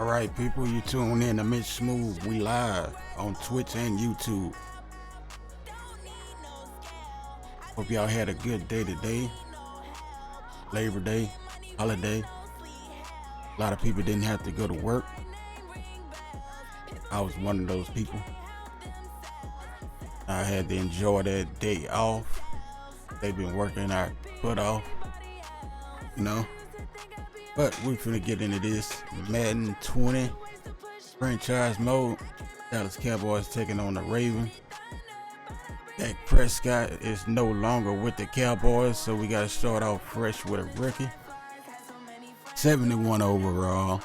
All right, people, you tune in to Mitch Smooth. We live on Twitch and YouTube. Hope y'all had a good day today. Labor Day, holiday. A lot of people didn't have to go to work. I was one of those people. I had to enjoy that day off. They've been working our butt off, you know. But we're finna get into this Madden 20 franchise mode. Dallas Cowboys taking on the Ravens. DAK Prescott is no longer with the Cowboys, so we gotta start off fresh with a rookie. 71 overall.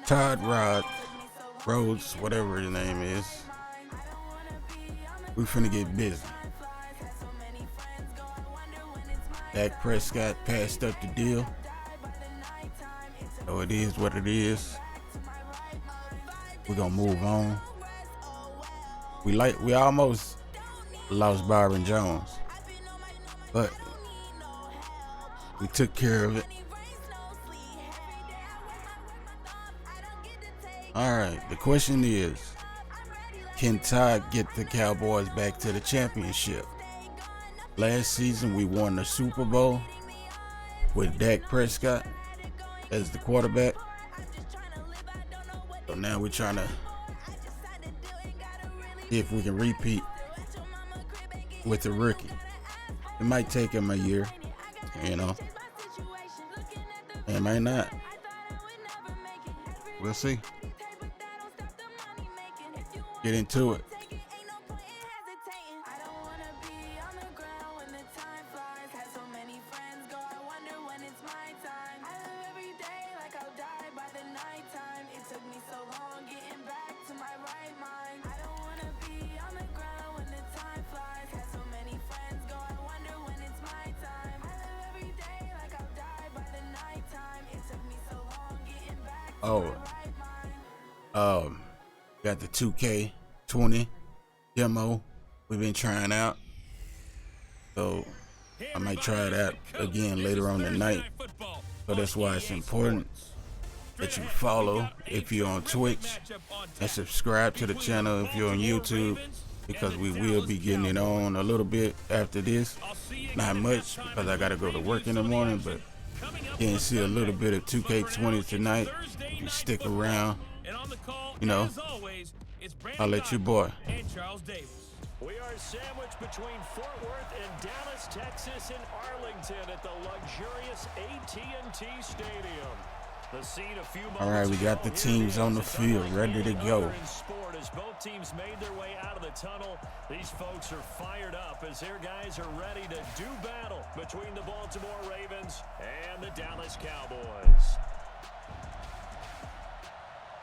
Todd Rhodes, whatever his name is. We finna get busy. DAK Prescott passed up the deal, so it is what it is. We're gonna move on. We almost lost Byron Jones, but we took care of it. All right, the question is, can Todd get the Cowboys back to the championship? Last season, we won the Super Bowl with DAK Prescott as the quarterback. So now we're trying to see if we can repeat with the rookie. It might take him a year, you know. It might not. We'll see. Get into it. Got the 2K20 demo we've been trying out, so I might try it out again later on tonight. So that's why it's important that you follow if you're on Twitch and subscribe to the channel if you're on YouTube, because we will be getting it on a little bit after this. Not much, because I gotta go to work in the morning, but you can see a little bit of 2K20 tonight if you stick around. You know, I'll let you boy. We are sandwiched between Fort Worth and Dallas, Texas, and Arlington at the luxurious AT&T Stadium. All right, we got the teams on the field ready to go. As both teams made their way out of the tunnel, these folks are fired up as their guys are ready to do battle between the Baltimore Ravens and the Dallas Cowboys.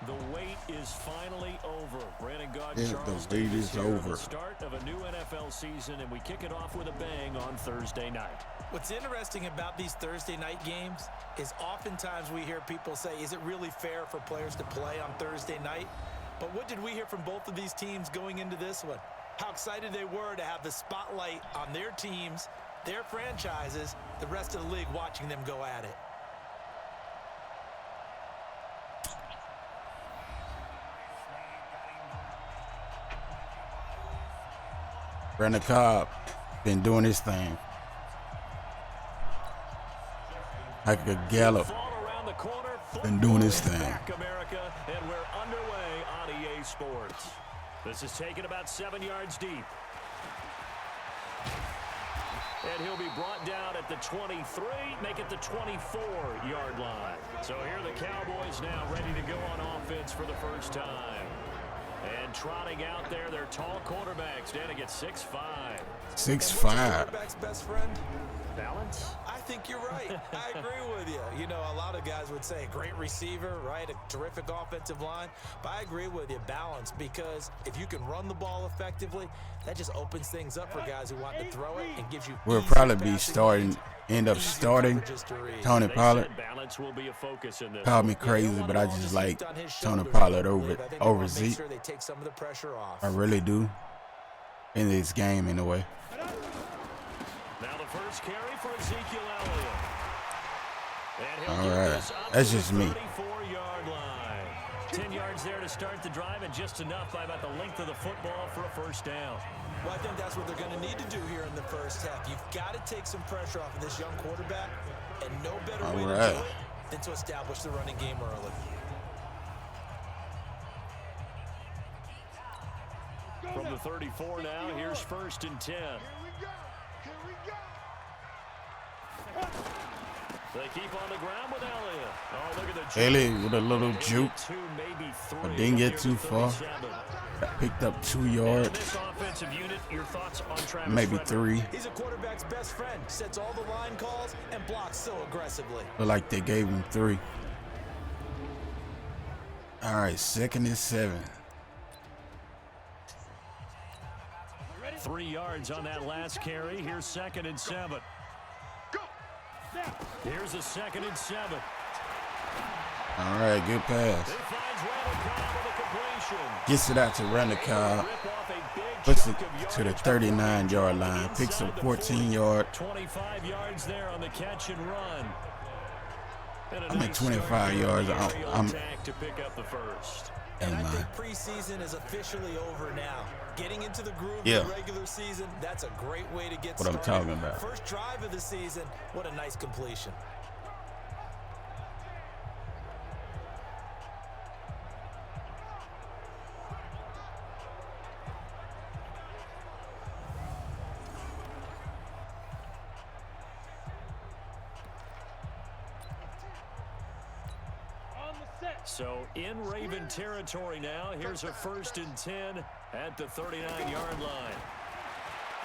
The wait is finally over. Brandon God, yeah, Charles the wait Davis is here over. The start of a new NFL season, and we kick it off with a bang on Thursday night. What's interesting about these Thursday night games is oftentimes we hear people say, is it really fair for players to play on Thursday night? But what did we hear from both of these teams going into this one? How excited they were to have the spotlight on their teams, their franchises, the rest of the league watching them go at it. Brandon Cobb been doing his thing. Like a Gallup been doing his thing. America, and we're underway on EA Sports. This is taken about 7 yards deep. And he'll be brought down at the 23, make it the 24-yard line. So here are the Cowboys now ready to go on offense for the first time. And trotting out there, their tall quarterbacks standing at 6'5". 6'5". Quarterback's best friend? Balance? I think you're right. I agree with you. You know, a lot of guys would say a great receiver, right? A terrific offensive line. But I agree with you, balance, because if you can run the ball effectively, that just opens things up for guys who want to throw it and gives you. We'll probably be end up starting Tony Pollard. Call me crazy, but I just like Tony Pollard over Zeke. I really do. In this game, in a way. Now the first carry for Ezekiel Elliott. All right. That's just me. 34-yard line. 10 yards there to start the drive, and just enough by about the length of the football for a first down. Well, I think that's what they're going to need to do here in the first half. You've got to take some pressure off of this young quarterback, and no better way to do it than to establish the running game early. From the 34 now, here's 1st and 10. Here we go. They keep on the ground with Elliott. Oh, look at the Elliott with a little juke, but didn't get too far. Got picked up 2 yards, This offensive unit, your thoughts on Travis maybe Frederick? 3. He's a quarterback's best friend, sets all the line calls, and blocks so aggressively. Look like they gave him 3. All right, 2nd and 7. 3 yards on that last carry. Here's 2nd and 7. Here's a 2nd and 7. All right, good pass. He finds Randall Cobb with a completion. Gets it out to Randall Cobb. Rip off a big Puts it chunk of to the yardage. 39-yard line. Picks up 14 yards. 25 yards there on the catch and run. And a I'm at nice 25 start yards. there I'm to pick up the first. And I in think line. preseason is officially over now. Getting into the groove Yeah. of the regular season, that's a great way to get What I'm started. talking about. First drive of the season, what a nice completion. So in Raven territory now. Here's a 1st and 10 at the 39-yard line.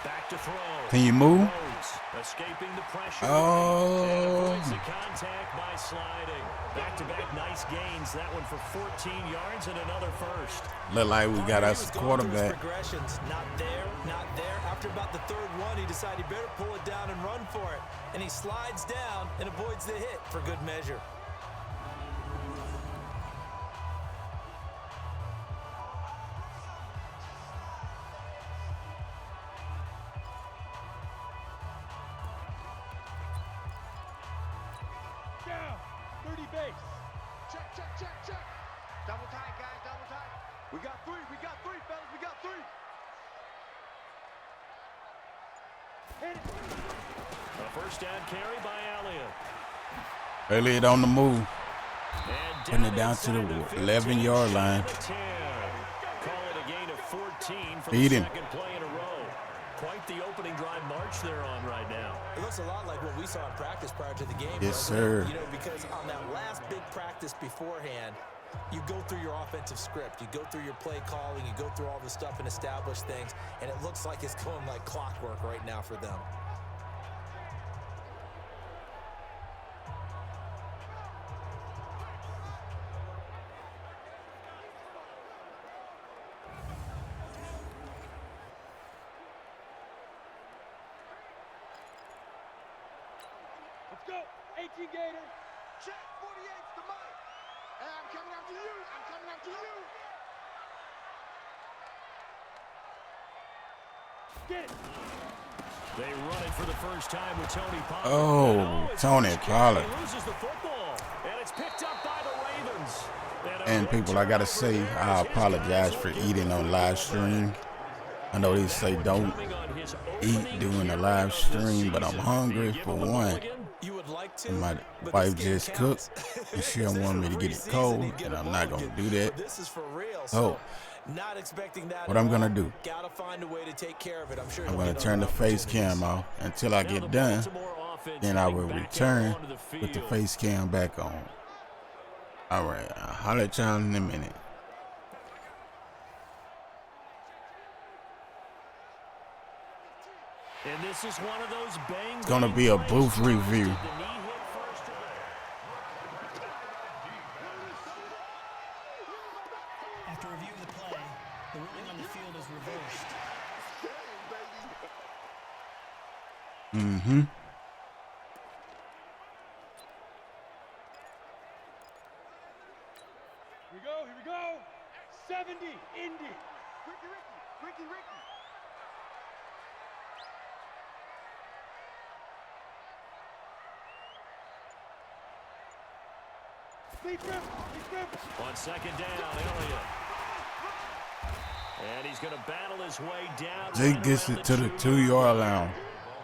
Back to throw. Can you move? Rhodes escaping the pressure. Oh. And avoids the contact by sliding. Back-to-back nice gains. That one for 14 yards and another first. Look like we got He us was a going through his quarterback. progressions. Not there, not there. After about the 3rd one, he decided he better pull it down and run for it. And he slides down and avoids the hit for good measure. Down. 30 base. Check. Double tight, guys. Double tight. We got 3, fellas. We got 3. Hit it. A first down carry by Elliott. Elliott on the move. And Putting it down to the inside 11-yard line. 10. Call it a gain of 14 for Beat the him. 2nd play in a row. Quite the opening drive march they're on right now. It looks a lot like what we saw in practice prior to the game. Yes, doesn't sir. it? You know, because on that last big practice beforehand, you go through your offensive script. You go through your play calling. You go through all the stuff and establish things. And it looks like it's going like clockwork right now for them. Let's go. 18 Gator. Check. 48's the mic. And I'm coming after you. Get it. They run it for the first time with Tony Pollard. Oh, It's Tony Bush Pollard. He loses the football, and it's picked up by the Ravens. And people, I gotta say, I apologize for eating on live stream. I know they say don't eat during the live stream, but I'm hungry for one. You would like to, And my but wife this game just counts. cooked, and she don't want me to get it Preseason, cold, you get and a I'm not mulligan, gonna do that. but this is for real. So, not expecting that. what at I'm gonna all. do, Gotta find a way to take care of it. I'm sure I'm he'll gonna get turn the other face opportunities. cam off until I get done. Then I will return with the face cam back on. All right, I'll holler at y'all in a minute. And this is one of those bang. It's gonna be a booth review. After reviewing the play, the ruling on the field is reversed. Mm-hmm. Here we go. 70, Indy. Ricky. On second down, Elliott. And he's going to battle his way down. Zeke gets it to the 2-yard line.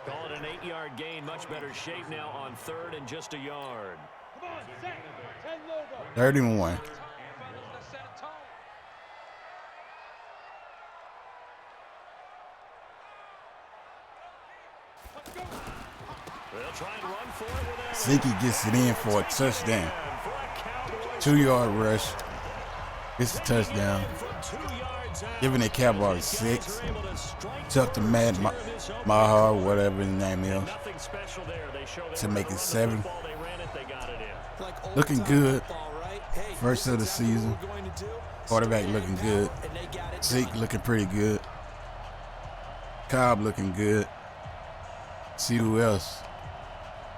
Call it an 8-yard gain. Much better shape now on third and just a yard. 31. They'll try and run for it with Zeke gets it in for a touchdown. 2-yard rush. It's a touchdown. Giving the Cowboys 6. Tough to Matt Maher, whatever his name is, to make it 7. Looking good. First of the season. Quarterback looking good. Zeke looking pretty good. Cobb looking good. See who else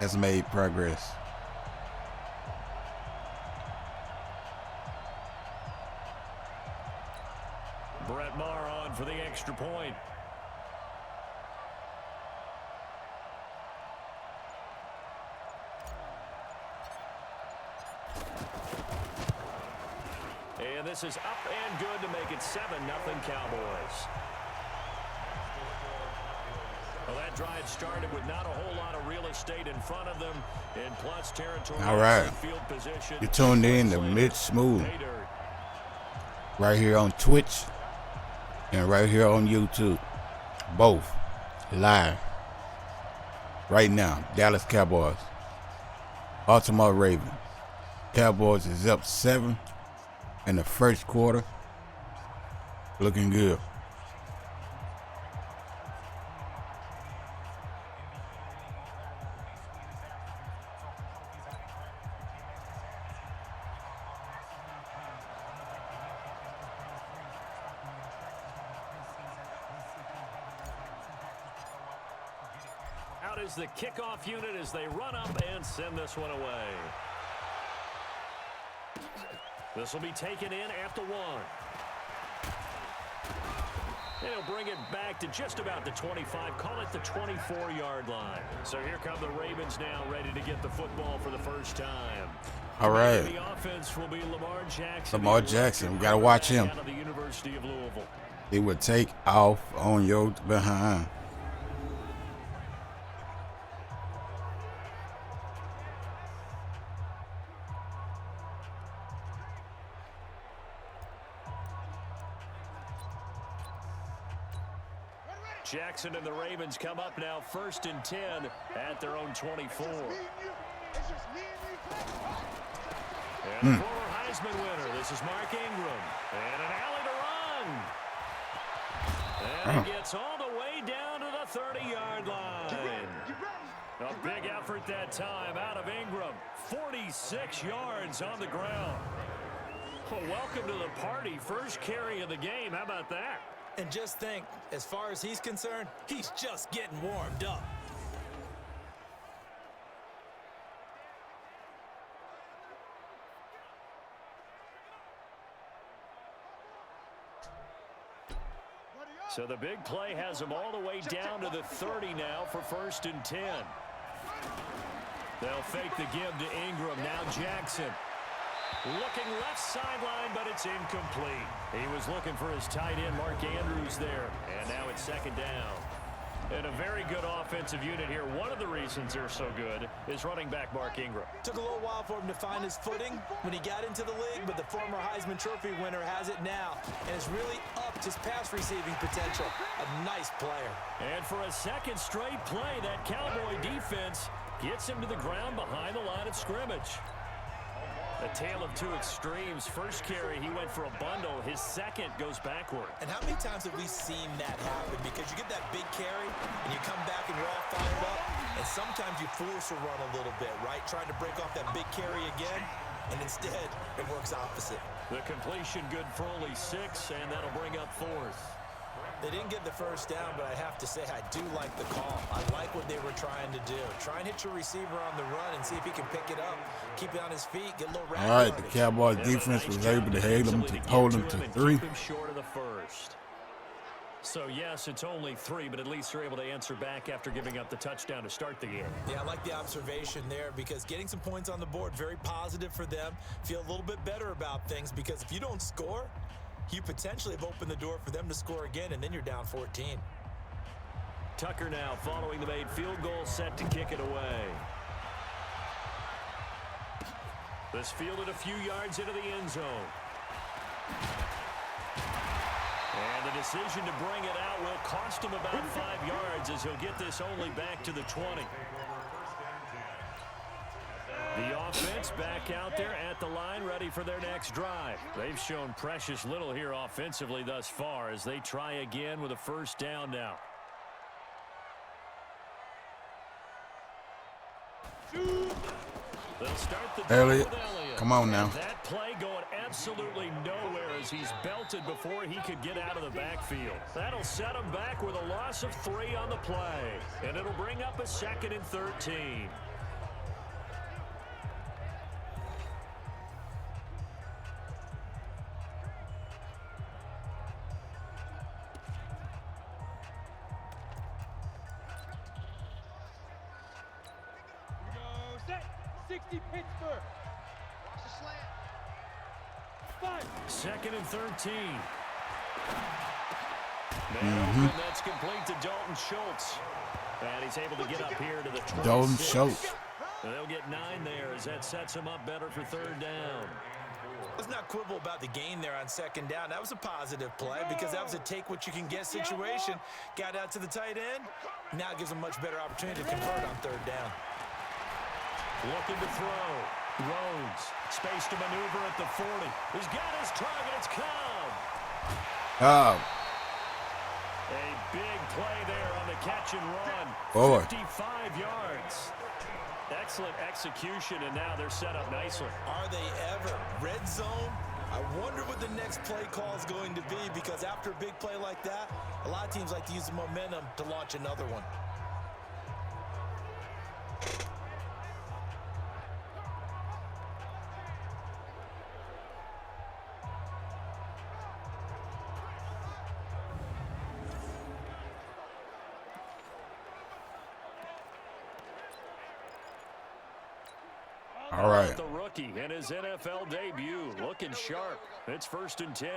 has made progress. Brett Maher on for the extra point. And this is up and good to make it 7-0 Cowboys. Well, that drive started with not a whole lot of real estate in front of them in plus territory. All right. Field position. You tuned in to Mitch Smooth right here on Twitch and right here on YouTube. Both live right now. Dallas Cowboys, Baltimore Ravens. Cowboys is up 7 in the first quarter. Looking good. Out is the kickoff unit as they run up and send this one away. This will be taken in at the 1. And he'll bring it back to just about the 25. Call it the 24-yard line. So here come the Ravens now, ready to get the football for the first time. All right. The offense will be Lamar Jackson. Lamar Jackson, we got to watch him. Out of the University of Louisville. He would take off on your behind. Jackson and the Ravens come up now 1st and 10 at their own 24. And the former Heisman winner, this is Mark Ingram. And an alley to run. And he gets all the way down to the 30-yard line. A big effort that time out of Ingram. 46 yards on the ground. Well, welcome to the party. First carry of the game. How about that? And just think, as far as he's concerned, he's just getting warmed up. So the big play has him all the way down to the 30 now for 1st and 10. They'll fake the give to Ingram. Now Jackson. Looking left sideline, but it's incomplete. He was looking for his tight end, Mark Andrews, there. And now it's 2nd down. And a very good offensive unit here. One of the reasons they're so good is running back Mark Ingram. Took a little while for him to find his footing when he got into the league, but the former Heisman Trophy winner has it now and has really upped his pass receiving potential. A nice player. And for a second straight play, that Cowboy defense gets him to the ground behind the line of scrimmage. A tale of two extremes. First carry, he went for a bundle. His second goes backward. And how many times have we seen that happen? Because you get that big carry, and you come back and you're all fired up, and sometimes you force a run a little bit, right? Trying to break off that big carry again, and instead, it works opposite. The completion good for only 6, and that'll bring up 4th. They didn't get the first down, but I have to say I do like the call. I like what they were trying to do. Try and hit your receiver on the run and see if he can pick it up, keep it on his feet, get a little round. All right, the Cowboys defense was able to hold them to 3. Short of the first. So, yes, it's only 3, but at least they're able to answer back after giving up the touchdown to start the game. Yeah, I like the observation there because getting some points on the board, very positive for them. Feel a little bit better about things because if you don't score, you potentially have opened the door for them to score again, and then you're down 14. Tucker now following the made field goal, set to kick it away. This fielded a few yards into the end zone. And the decision to bring it out will cost him about 5 yards as he'll get this only back to the 20. The offense back out there at the line, ready for their next drive. They've shown precious little here offensively thus far as they try again with a first down now. They'll start the drive Elliott, with Elliott. come on now. And that play going absolutely nowhere as he's belted before he could get out of the backfield. That'll set him back with a loss of 3 on the play. And it'll bring up a 2nd and 13. Go set. 60 Pittsburgh. Watch the slant. 5. 2nd and 13. And that's complete to Dalton Schultz. And he's able to get up here to the 26. Dalton Schultz. They'll get 9 there as that sets him up better for 3rd down. Let's not quibble about the gain there on 2nd down. That was a positive play because that was a take-what-you-can-get situation. Got out to the tight end. Now it gives them a much better opportunity to convert on 3rd down. Looking to throw. Rhodes. Space to maneuver at the 40. He's got his target. It's Cobb. Oh, A big play there on the catch and run. boy. 55 yards. Excellent execution, and now they're set up nicely. Are they ever? Red zone? I wonder what the next play call is going to be because after a big play like that, a lot of teams like to use the momentum to launch another one. All right. The rookie in his NFL debut, looking sharp. It's 1st and 10.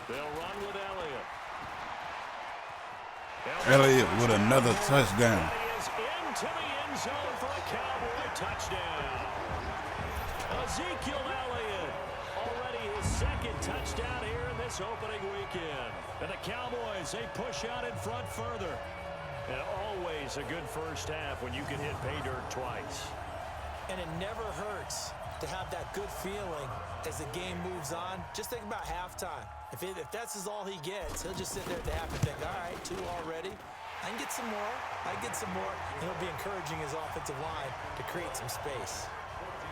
They'll run with Elliott. Elliott with another touchdown. And he is into the end zone for a Cowboy touchdown. Ezekiel Elliott, already his 2nd touchdown here in this opening weekend. And the Cowboys, they push out in front further. And always a good first half when you can hit pay dirt twice. And it never hurts to have that good feeling as the game moves on. Just think about halftime. If that's all he gets, he'll just sit there at the half and think, all right, 2 already. I can get some more. I can get some more. And he'll be encouraging his offensive line to create some space.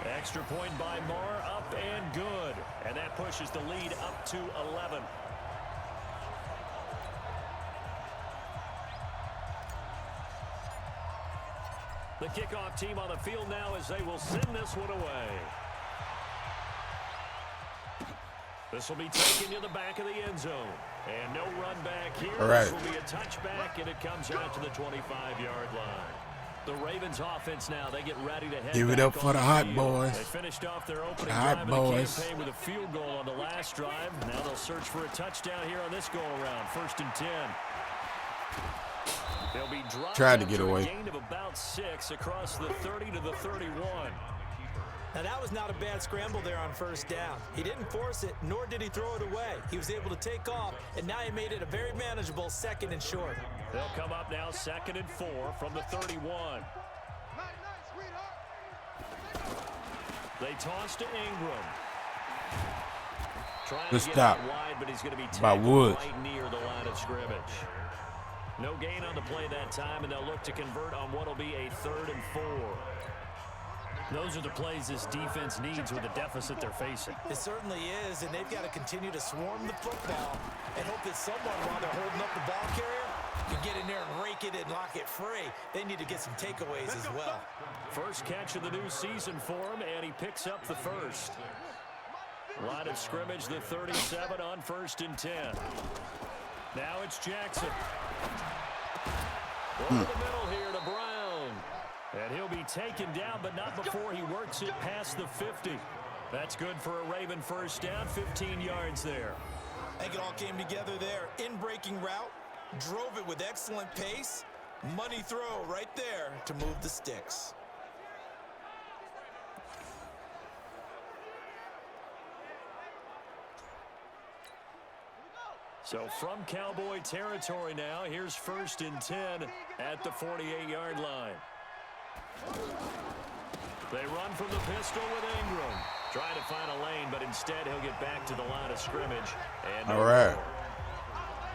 Extra point by Moore, up and good. And that pushes the lead up to 11. The kickoff team on the field now as they will send this one away. This will be taken to the back of the end zone. And no run back here. All right. This will be a touchback, and it comes out to the 25-yard line. The Ravens offense now, they get ready to head Give it back up for on the Hot field. Boys. They finished off their opening Hot drive of Boys. the campaign with a field goal on the last drive. Now they'll search for a touchdown here on this go-around. 1st and 10. They'll be dropped Tried to get after a away. gain of about 6 across the 30 to the 31. Now, that was not a bad scramble there on 1st down. He didn't force it, nor did he throw it away. He was able to take off, and now he made it a very manageable 2nd and short. They'll come up now 2nd and 4 from the 31. They toss to Ingram. Trying Good to get stop out wide, but he's going to be by tackled Woods. right near the line of scrimmage. No gain on the play that time, and they'll look to convert on what will be a 3rd and 4. Those are the plays this defense needs with the deficit they're facing. It certainly is, and they've got to continue to swarm the football and hope that someone, while they're holding up the ball carrier, You can get in there and rake it and lock it free. They need to get some takeaways as well. First catch of the new season for him, and he picks up the first. Line of scrimmage, the 37 on 1st and 10. Now it's Jackson. Over the middle here to Brown. And he'll be taken down, but not before he works it past the 50. That's good for a Raven first down, 15 yards there. I think it all came together there. In-breaking route, drove it with excellent pace. Money throw right there to move the sticks. So from Cowboy territory now, here's 1st and 10 at the 48-yard line. They run from the pistol with Ingram. Trying to find a lane, but instead he'll get back to the line of scrimmage. And All right.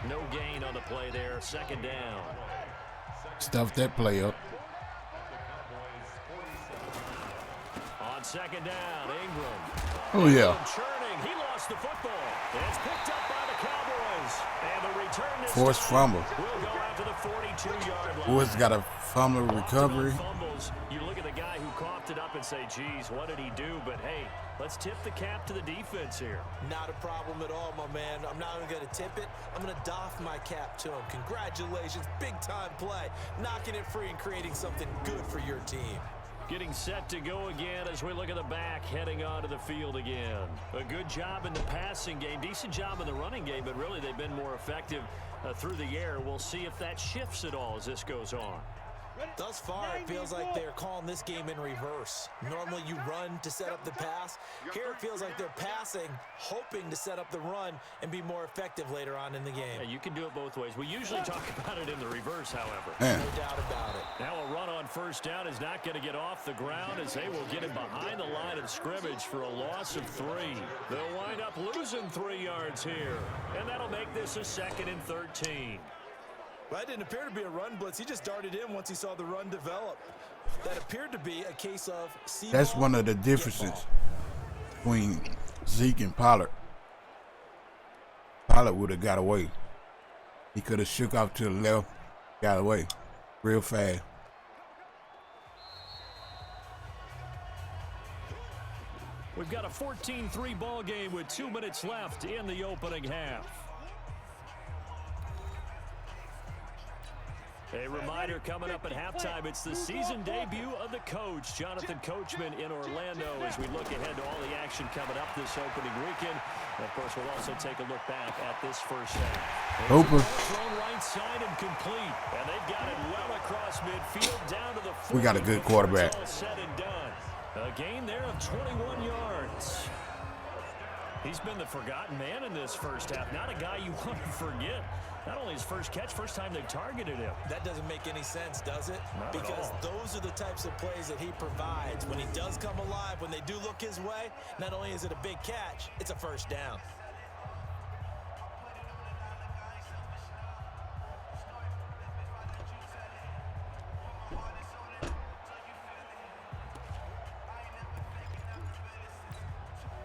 No gain on the play there. 2nd down. Stuff that play up. On 2nd down, Ingram. Oh, yeah. Churning. He lost the football. It's picked up by the Cowboys. And the return this Forced fumble. will go out to the 42-yard line. Boys got a fumble recovery. Fumbles. You look at the guy who coughed it up and say, geez, what did he do? But, hey, let's tip the cap to the defense here. Not a problem at all, my man. I'm not even going to tip it. I'm going to doff my cap to him. Congratulations. Big-time play. Knocking it free and creating something good for your team. Getting set to go again as we look at the back, heading onto the field again. A good job in the passing game, decent job in the running game, but really they've been more effective through the air. We'll see if that shifts at all as this goes on. Thus far, it feels like they're calling this game in reverse. Normally you run to set up the pass. Here it feels like they're passing, hoping to set up the run and be more effective later on in the game. Yeah, you can do it both ways. We usually talk about it in the reverse, however. Man. No doubt about it. Now a run on 1st down is not going to get off the ground as they will get him behind the line of scrimmage for a loss of 3. They'll wind up losing 3 yards here, and that'll make this a 2nd and 13. Well, that didn't appear to be a run blitz. He just darted in once he saw the run develop. That appeared to be a case of... That's one of the differences between Zeke and Pollard. Pollard would have got away. He could have shook off to the left, got away real fast. We've got a 14-3 ball game with 2 minutes left in the opening half. A reminder coming up at halftime, it's the season debut of the coach, Jonathan Coachman in Orlando, as we look ahead to all the action coming up this opening weekend. And of course, we'll also take a look back at this first half. Hooper. Thrown right side and complete, and they've got it well across midfield down to the 40. We got a good quarterback. All said and done. A gain there of 21 yards. He's been the forgotten man in this first half. Not a guy you want to forget. Not only his first catch, first time they've targeted him. That doesn't make any sense, does it? Not because at all. those are the types of plays that he provides. When he does come alive, when they do look his way, not only is it a big catch, it's a first down.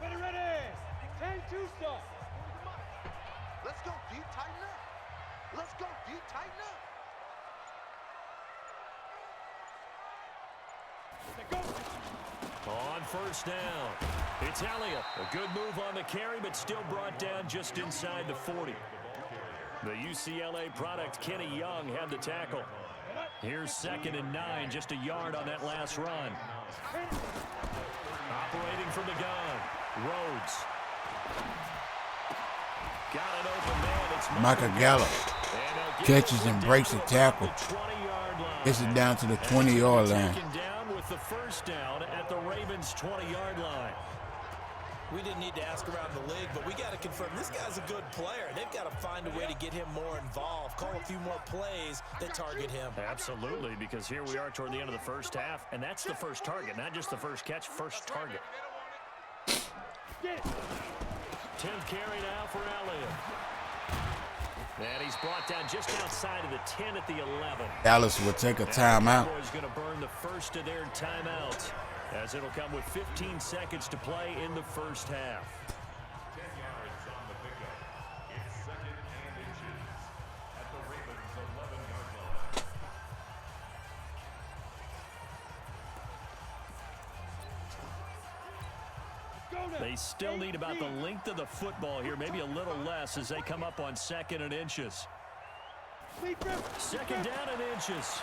Ready. 10-2 stop. Let's go, D. Tighten up. Let's go, D. Tighten up. On 1st down, it's Elliott. A good move on the carry, but still brought down just inside the 40. The UCLA product, Kenny Young, had the tackle. Here's 2nd and 9, just a yard on that last run. Operating from the gun, Rhodes. Got an open man. It's Michael Gallup catches and breaks a tackle. Gets it down to the 20-yard line. Down with the first down at the Ravens' 20-yard line. We didn't need to ask around the league, but we got to confirm this guy's a good player. They've got to find a way to get him more involved, call a few more plays that target him. Absolutely, because here we are toward the end of the first half, and that's the first target, not just the first catch, first target. 10th carry now for Elliott. And he's brought down just outside of the 10 at the 11. Dallas will take a timeout. Cowboys going to burn the first of their timeouts, as it'll come with 15 seconds to play in the first half. They still need about the length of the football here, maybe a little less as they come up on 2nd and inches. 2nd down and inches.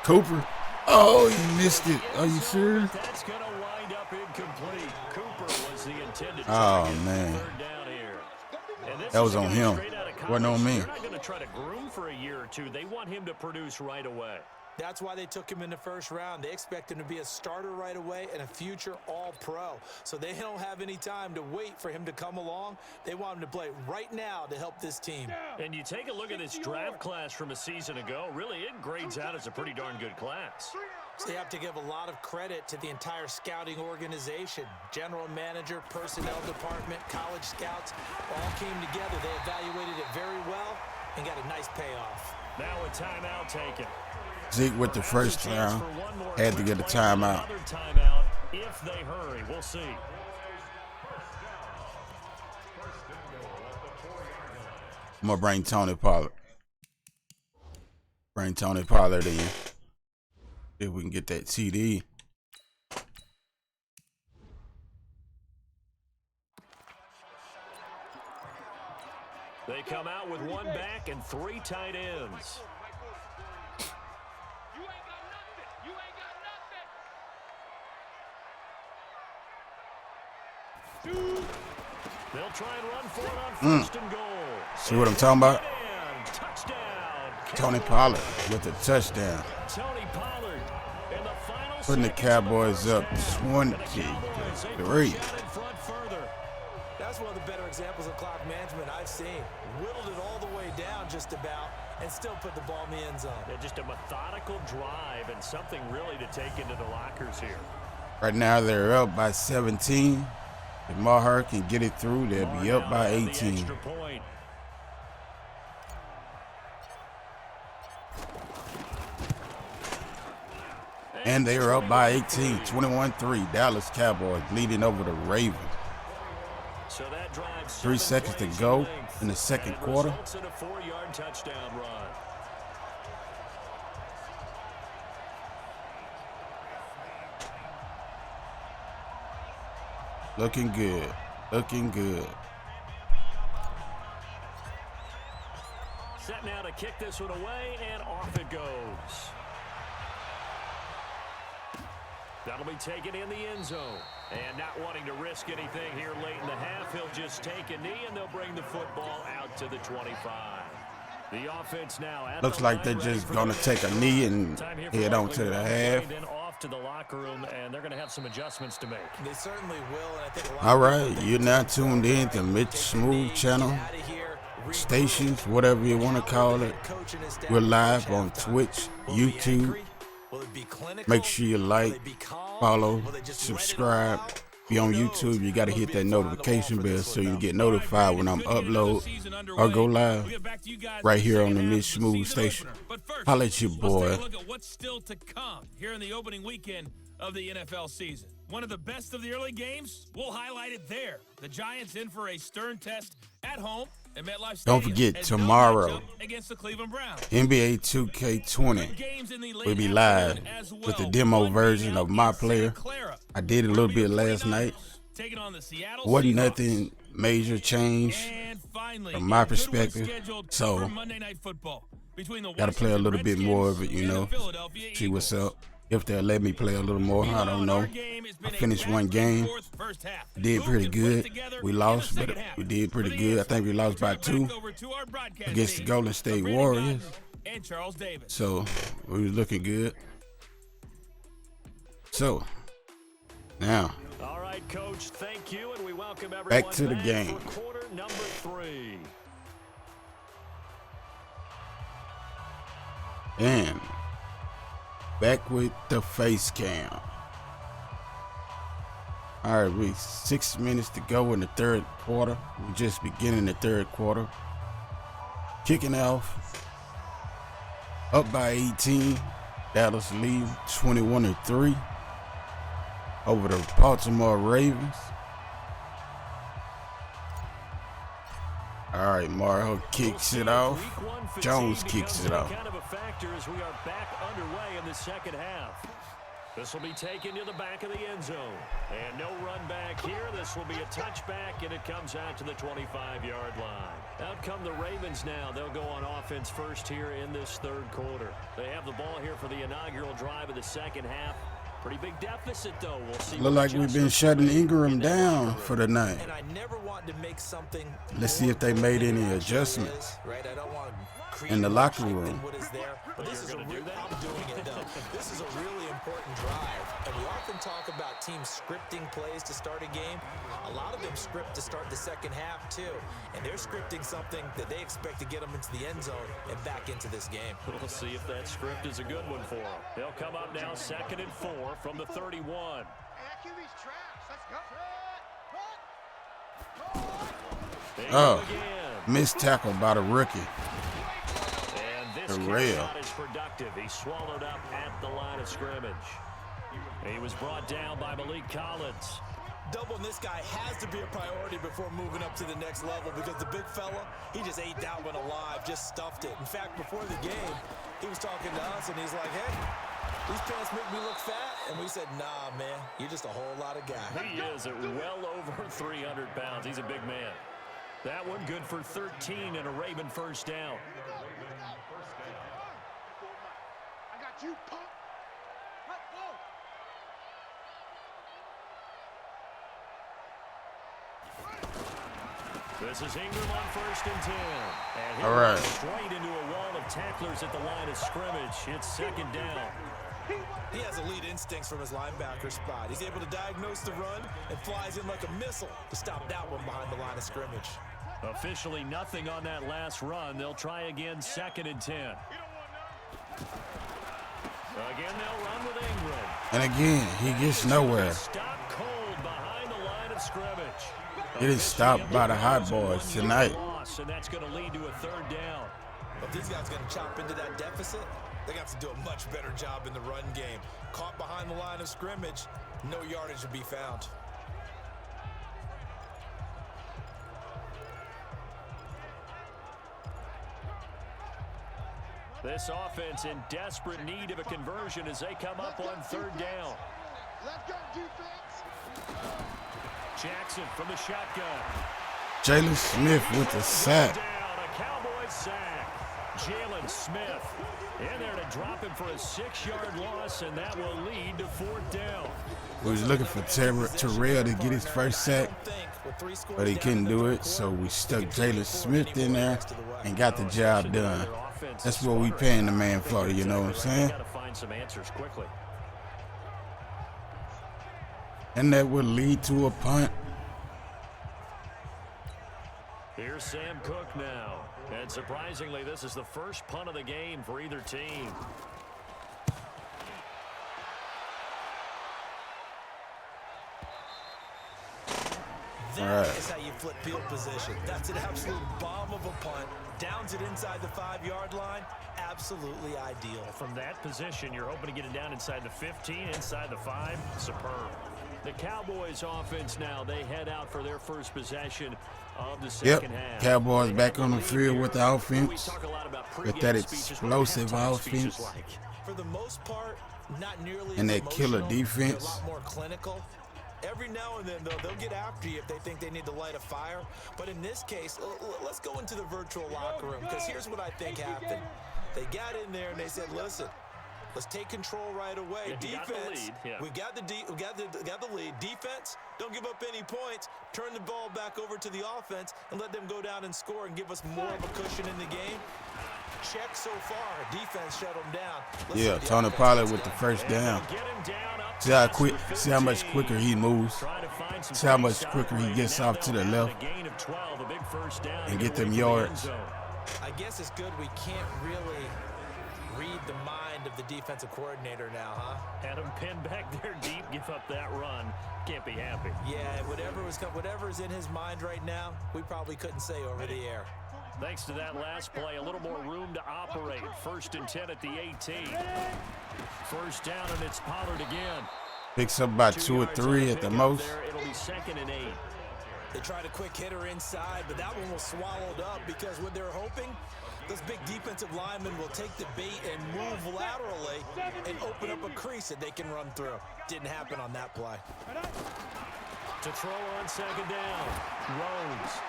Cooper. Oh, he missed it. Are you serious? That's going to wind up incomplete. Cooper was the intended Oh, man. 3rd down here. And this That was is on him. straight out of Wasn't on college. me. They're not going to try to groom for a year or two. They want him to produce right away. That's why they took him in the 1st round. They expect him to be a starter right away and a future All-Pro. So they don't have any time to wait for him to come along. They want him to play right now to help this team. And you take a look at this draft class from a season ago, really it grades out as a pretty darn good class. So you have to give a lot of credit to the entire scouting organization. General manager, personnel department, college scouts all came together. They evaluated it very well and got a nice payoff. Now a timeout taken. Zeke with the first round had to get a timeout. Another timeout if they hurry. We'll see. I'm going to bring Tony Pollard. Bring Tony Pollard in. If we can get that TD. They come out with 1 back and 3 tight ends. You ain't got nothing. You ain't got nothing. They'll try and run for it on 1st and goal. See what I'm talking about? And touchdown. Tony Pollard with the touchdown. Tony Pollard. And the final Putting the Cowboys up 23. That's one of the better examples of clock management I've seen. Whittled it all the way down just about and still put the ball in the end zone. Yeah, just a methodical drive and something really to take into the lockers here. Right now they're up by 17. If Maher can get it through, they'll be up by 18. And they are up by 18, 21-3. Dallas Cowboys leading over the Ravens. So that drives 3 seconds to go in the 2nd quarter. In a 4-yard touchdown run. Looking good. Looking good. Set now to kick this one away, and off it goes. That'll be taken in the end zone. And not wanting to risk anything here late in the half, he'll just take a knee, and they'll bring the football out to the 25. The offense now at Looks like they're just going to take a knee and head on to the half. Then off to the locker room, and they're going to have some adjustments to make. They certainly will, and I think a lot All right, you're now tuned in to Mitch Smooth channel, stations, whatever you want to call it. We're live on Twitch, YouTube. Make sure you like, follow, subscribe. Be on YouTube, you got to hit that notification bell so you can get notified when I'm upload or go live right here on the Mitch Smooth station. Holla at your boy. Let's take a look at what's still to come here in the opening weekend of the NFL season. One of the best of the early games, we'll highlight it there. The Giants in for a stern test at home at MetLife Stadium. Don't forget, tomorrow, against the Cleveland Browns. NBA 2K20 will be live with the demo version of my player. I did a little bit last night. Wasn't nothing major change from my perspective. So, got to play a little bit more of it, you know, see what's up. If they'll let me play a little more, I don't know. I finished 1 game. Did pretty good. We lost, but we did pretty good. I think we lost by 2 against the Golden State Warriors. So, we was looking good. So, now, all right, Coach, thank you, and we welcome everyone back to the game. for quarter number 3. And back with the face cam. All right, we 6 minutes to go in the 3rd quarter. We're just beginning the 3rd quarter. Kicking off. Up by 18. Dallas lead 21-3 over the Baltimore Ravens. All right, Mario kicks it off. Jones kicks it off. Kind of a factor as we are back underway in the 2nd half. This will be taken to the back of the end zone. And no run back here. This will be a touchback, and it comes out to the 25-yard line. Out come the Ravens now. They'll go on offense first here in this third quarter. They have the ball here for the inaugural drive of the second half. Pretty big deficit, though. We'll see. Look like we've been shutting Ingram down for the night. And I never want to make something. Let's see if they made any adjustments in the locker room. What is there, but this is a real, I'm doing it though. This is a really important drive, and we often talk about teams scripting plays to start a game. A lot of them script to start the second half too, and they're scripting something that they expect to get them into the end zone and back into this game. We'll see if that script is a good one for them. They'll come up now 2nd and 4 from the 31. Oh, missed tackle by the rookie. And this shot is productive. He swallowed up at the line of scrimmage. He was brought down by Malik Collins. Doubling this guy has to be a priority before moving up to the next level, because the big fella, he just ate that one alive, just stuffed it. In fact, before the game, he was talking to us, and he's like, hey, these pants make me look fat. And we said, nah, man, you're just a whole lot of guy. He is at well over 300 pounds. He's a big man. That one good for 13 and a Raven first down. I got you, punk. This is Ingram on 1st and 10. And all right. Straight into a wall of tacklers at the line of scrimmage. It's 2nd down. He has elite instincts from his linebacker spot. He's able to diagnose the run and flies in like a missile to stop that one behind the line of scrimmage. Officially nothing on that last run. They'll try again 2nd and 10. Again, they'll run with Ingram. And again, he gets nowhere. Stop cold behind the line of scrimmage. It is stopped by the Hot Boys tonight. And that's going to lead to a 3rd down. But these guys going to chop into that deficit. They got to do a much better job in the run game. Caught behind the line of scrimmage, no yardage to be found. This offense in desperate need of a conversion as they come up on 3rd down. Let's go, defense. Jackson from the shotgun. Jalen Smith with the sack. Down, a Cowboys sack. Jalen Smith in there to drop him for a 6-yard loss, and that will lead to 4th down. We was looking for Terrell to get his first sack, but he couldn't do it, so we stuck Jalen Smith in there and got the job done. That's what we paying the man for, you know what I'm saying? Got to find some answers quickly. And that would lead to a punt. Here's Sam Cook now. And surprisingly, this is the first punt of the game for either team. That is how you flip field position. That's an absolute bomb of a punt. Downs it inside the 5-yard line. Absolutely ideal. From that position, you're hoping to get it down inside the 15, inside the 5. Superb. The Cowboys offense now, they head out for their first possession of the second half. Cowboys back on the field with the offense, with that explosive offense, for the most part, not nearly and that killer defense. A lot more clinical. Every now and then, though, they'll get after you if they think they need to light a fire. But in this case, let's go into the virtual locker room, because here's what I think happened. They got in there and they said, listen, let's take control right away. Defense, we got the lead. Defense, don't give up any points. Turn the ball back over to the offense and let them go down and score and give us more of a cushion in the game. Check so far. Defense shut them down. Tony Pollard with the first down. See how much quicker he moves. See how much quicker he gets off to the left and get them yards. I guess it's good we can't really read the mind of the defensive coordinator now, huh? Had him pinned back there deep, give up that run. Can't be happy. Yeah, whatever is in his mind right now, we probably couldn't say over the air. Thanks to that last play, a little more room to operate. 1st and 10 at the 18. First down, and it's Pollard again. Picks up about 2 or 3 at the most. It'll be 2nd and 8. They tried a quick hitter inside, but that one was swallowed up because what they're hoping, those big defensive linemen will take the bait and move laterally and open up a crease that they can run through. Didn't happen on that play. To throw on second down, Rhodes.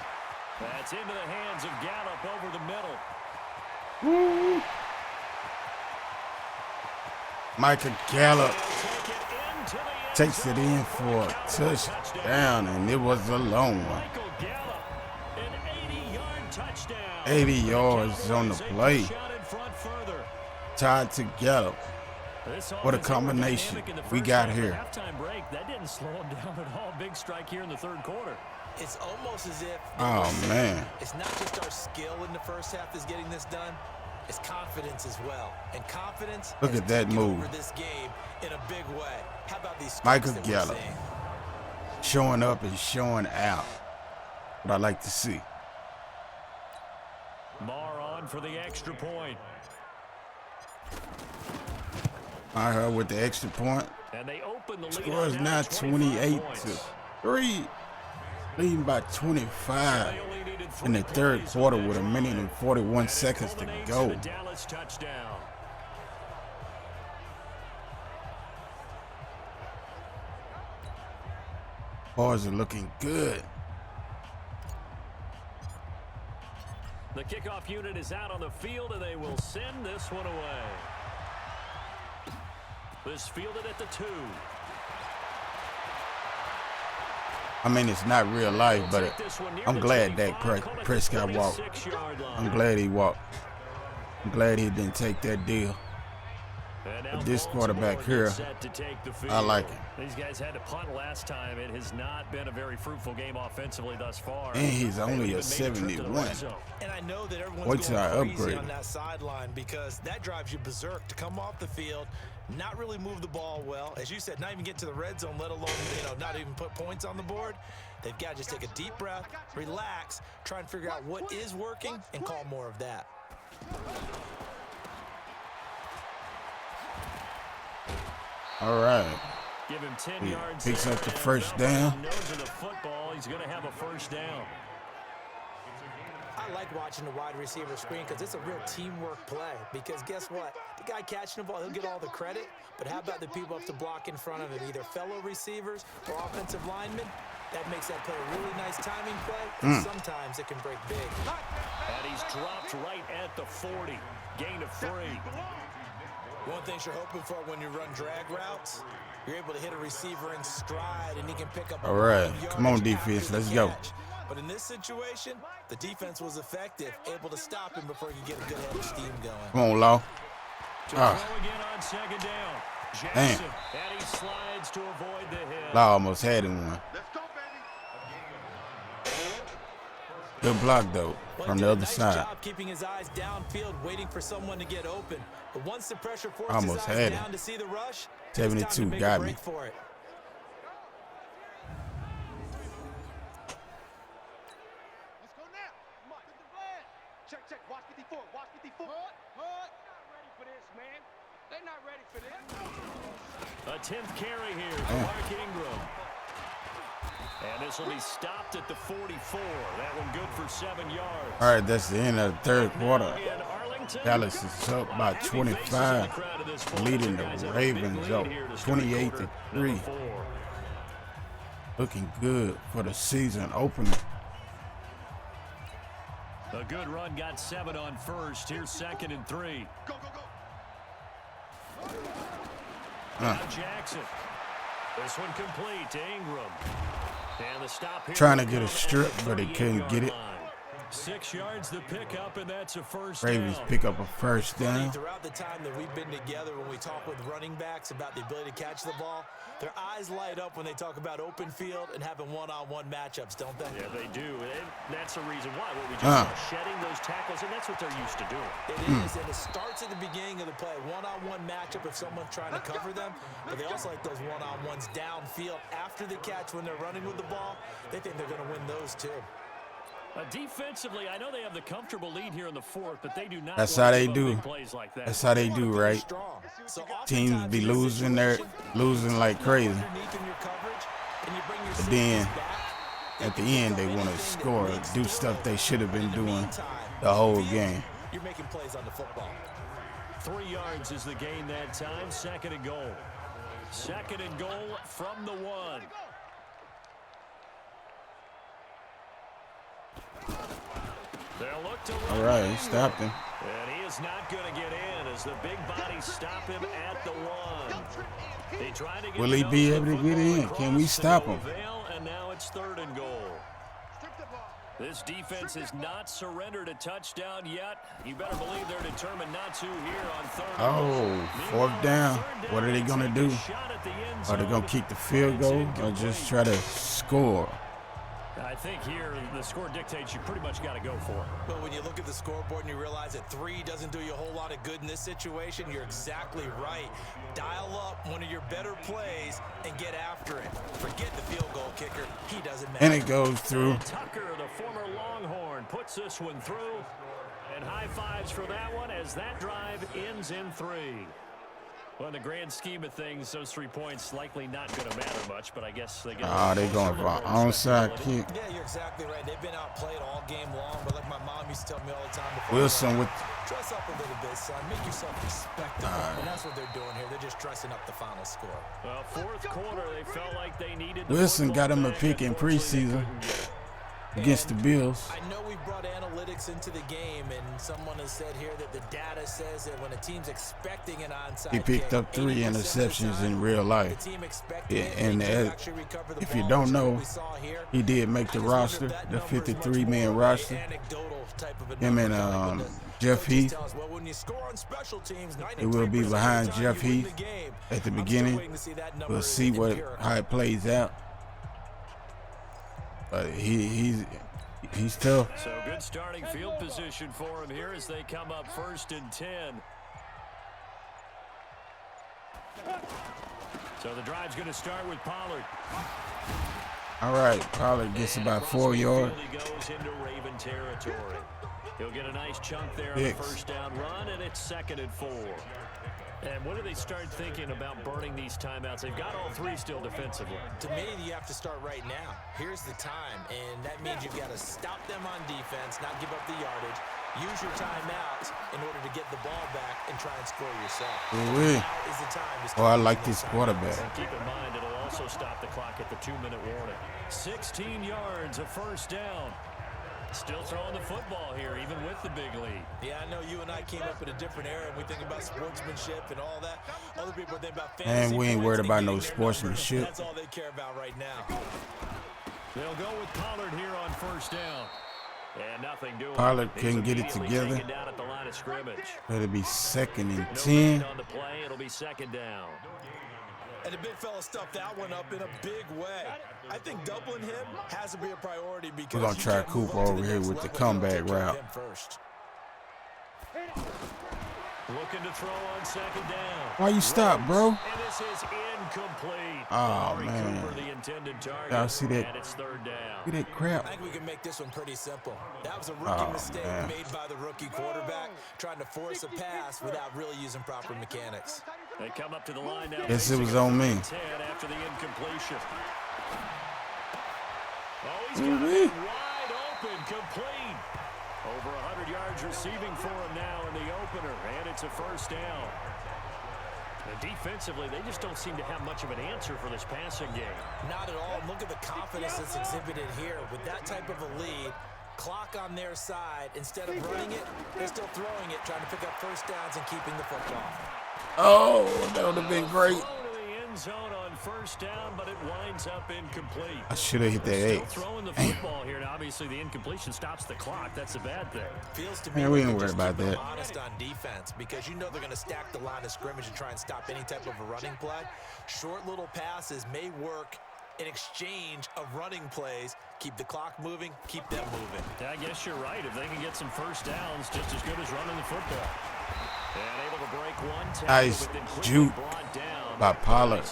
That's into the hands of Gallup over the middle. Woo. Michael Gallup takes it in for a touchdown, and it was a long one. Michael Gallup, an 80-yard touchdown. 80 yards on the play. Todd to Gallup. What a combination we got here. Halftime break, that didn't slow him down at all. Big strike here in the third quarter. It's almost as if man, it's not just our skill in the first half that's getting this done. It's confidence as well. And confidence look at that move. Over this game in a big way. How about these Michael Gallup showing up and showing out. What I like to see. Marr on for the extra point. I heard with the extra point. And they open the lead. Score is now 28-3. Leading by 25 in the third quarter with 1 minute and 41 seconds to go. Dallas touchdown. Boys are looking good. The kickoff unit is out on the field, and they will send this one away. This fielded at the 2. I mean, it's not real life, but I'm glad DAK Prescott walked. I'm glad he walked. I'm glad he didn't take that deal. But this quarterback here, I like him. These guys had to punt last time. It has not been a very fruitful game offensively thus far. And he's only a 71. And I know that everyone's wait till I going upgrade crazy on that sideline because that drives you berserk to come off the field, not really move the ball well. As you said, not even get to the red zone, let alone, not even put points on the board. They've got to just take a deep breath, relax, try and figure out what is working and call more of that. All right. Give him 10 yards. Picks up the first down. Nose of the football, he's going to have a first down. I like watching the wide receiver screen because it's a real teamwork play. Because guess what? The guy catching the ball, he'll get all the credit. But how about the people up to block in front of him, either fellow receivers or offensive linemen? That makes that play a really nice timing play. And sometimes it can break big. And he's dropped right at the 40. Gain of 3. One thing you're hoping for when you run drag routes, you're able to hit a receiver in stride and he can pick up. All right, come on defense, let's go. But in this situation, the defense was effective, able to stop him before he could get a good head of steam going. Come on, Law. Again on second down. Jackson, damn. And he slides to avoid the hit. Law almost had him one. Good block though from the other side. Job keeping his eyes downfield, waiting for someone to get open. But once the pressure forces almost his eyes had down him. to see the rush, 72 got me. For it. Let's go now. Come on, get the flag. Check, check. Watch 54. Watch 54. Hood. Not ready for this, man. They're not ready for this. A 10th carry here for Mark Ingram. And this will be stopped at the 44. That one good for 7 yards. All right, that's the end of the third quarter. Dallas is up by 25, leading the Ravens up 28-3. Looking good for the season opener. A good run got 7 on first. Here's 2nd and 3. Go, go, go. Now Jackson. This one complete to Ingram. And the stop here. Trying to get a strip, but he couldn't get it. 6 yards to pick up, and that's a first Ravens down. pick up a first down. Throughout the time that we've been together, when we talk with running backs about the ability to catch the ball, their eyes light up when they talk about open field and having one-on-one matchups, don't they? Yeah, they do. And that's the reason why. What we just saw, shedding those tackles, and that's what they're used to doing. It is, and it starts at the beginning of the play. One-on-one matchup if someone's trying to cover them, but they also like those one-on-ones downfield after the catch when they're running with the ball. They think they're going to win those too. Defensively, I know they have the comfortable lead here in the fourth, but they do not. That's how they do. Plays like that. That's how they do, right? Teams be losing like crazy. But then at the end they want to score, do stuff they should have been doing the whole game. You're making plays on the football. 3 yards is the gain that time. 2nd and goal. 2nd and goal from the 1. They'll look to All right, he stopped him. and he is not going to get in as the big bodies stop him at the 1. They try to get Will he be able to get in? Can we stop him? And now it's 3rd and goal. This defense has not surrendered a touchdown yet. You better believe they're determined not to here on 3rd. Oh, 4th down. What are they going to do? Are they going to keep the field goal or just try to score? I think here the score dictates you pretty much got to go for it. But when you look at the scoreboard and you realize that 3 doesn't do you a whole lot of good in this situation, you're exactly right. Dial up one of your better plays and get after it. Forget the field goal kicker. He doesn't matter. And it goes through. And Tucker, the former Longhorn, puts this one through. And high fives for that one as that drive ends in 3. Well, in the grand scheme of things, those 3 points likely not going to matter much, but I guess they get. They going for an onside kick. Yeah, you're exactly right. They've been outplayed all game long, but like my mom used to tell me all the time before. Wilson with. Dress up a little bit, son. Make yourself respectable. And that's what they're doing here. They're just dressing up the final score. Well, 4th quarter, they felt like they needed. Wilson got him a pick in preseason against the Bills. I know we brought analytics into the game, and someone has said here that the data says that when a team's expecting an onside He picked up 3 interceptions in real life. Yeah, and if you don't know, he did make the roster, the 53-man roster. Him and Jeff Heath. It will be behind Jeff Heath at the beginning. We'll see how it plays out. But he's tough. So good starting field position for him here as they come up 1st and 10. So the drive's going to start with Pollard. All right, Pollard gets about 4 yards. He goes into Raven territory. He'll get a nice chunk there on the 1st down run, and it's 2nd and 4. And when do they start thinking about burning these timeouts? They've got all 3 still defensively. To me, you have to start right now. Here's the time, and that means you've got to stop them on defense, not give up the yardage, use your timeouts in order to get the ball back and try and score yourself. Now is the time. Oh, I like this quarterback. And keep in mind, it'll also stop the clock at the 2-minute warning. 16 yards, a 1st down. Still throwing the football here, even with the big lead. Yeah, I know you and I came up in a different era, and we think about sportsmanship and all that. Other people think about fantasy. And we ain't worried about no sportsmanship. That's all they care about right now. They'll go with Pollard here on 1st down. And nothing doing. Pollard couldn't get it together. Down at the line of scrimmage. It'll be 2nd and 10. On the play, it'll be 2nd down. And the big fella stuffed that one up in a big way. I think doubling him has to be a priority because we're going to try Cooper over here with the comeback route. Looking to throw on 2nd down. Why you stop, bro? And this is incomplete. Oh, man. Cooper, the intended target. Y'all see that? And it's 3rd down. Look at that crap. I think we can make this one pretty simple. That was a rookie mistake made by the rookie quarterback, trying to force a pass without really using proper mechanics. They come up to the line now. Yes, it was on me. 10 after the incompletion. Oh, he's got it wide open, complete. Over 100 yards receiving for him now in the opener, and it's a 1st down. And defensively, they just don't seem to have much of an answer for this passing game. Not at all. Look at the confidence that's exhibited here. With that type of a lead, clock on their side, instead of running it, they're still throwing it, trying to pick up 1st downs and keeping the football. Oh, that would have been great. Zone on 1st down, but it winds up incomplete. I should have hit that 8. Throwing the football here, and obviously the incompletion stops the clock. That's a bad thing. Feels to me Man, we like ain't worried about that. Honest on defense, because you know they're going to stack the line of scrimmage and try and stop any type of a running play. Short little passes may work in exchange of running plays. Keep the clock moving, keep them moving. Yeah, I guess you're right. If they can get some 1st downs, just as good as running the football. And able to break one tackle, nice juke by Pollard.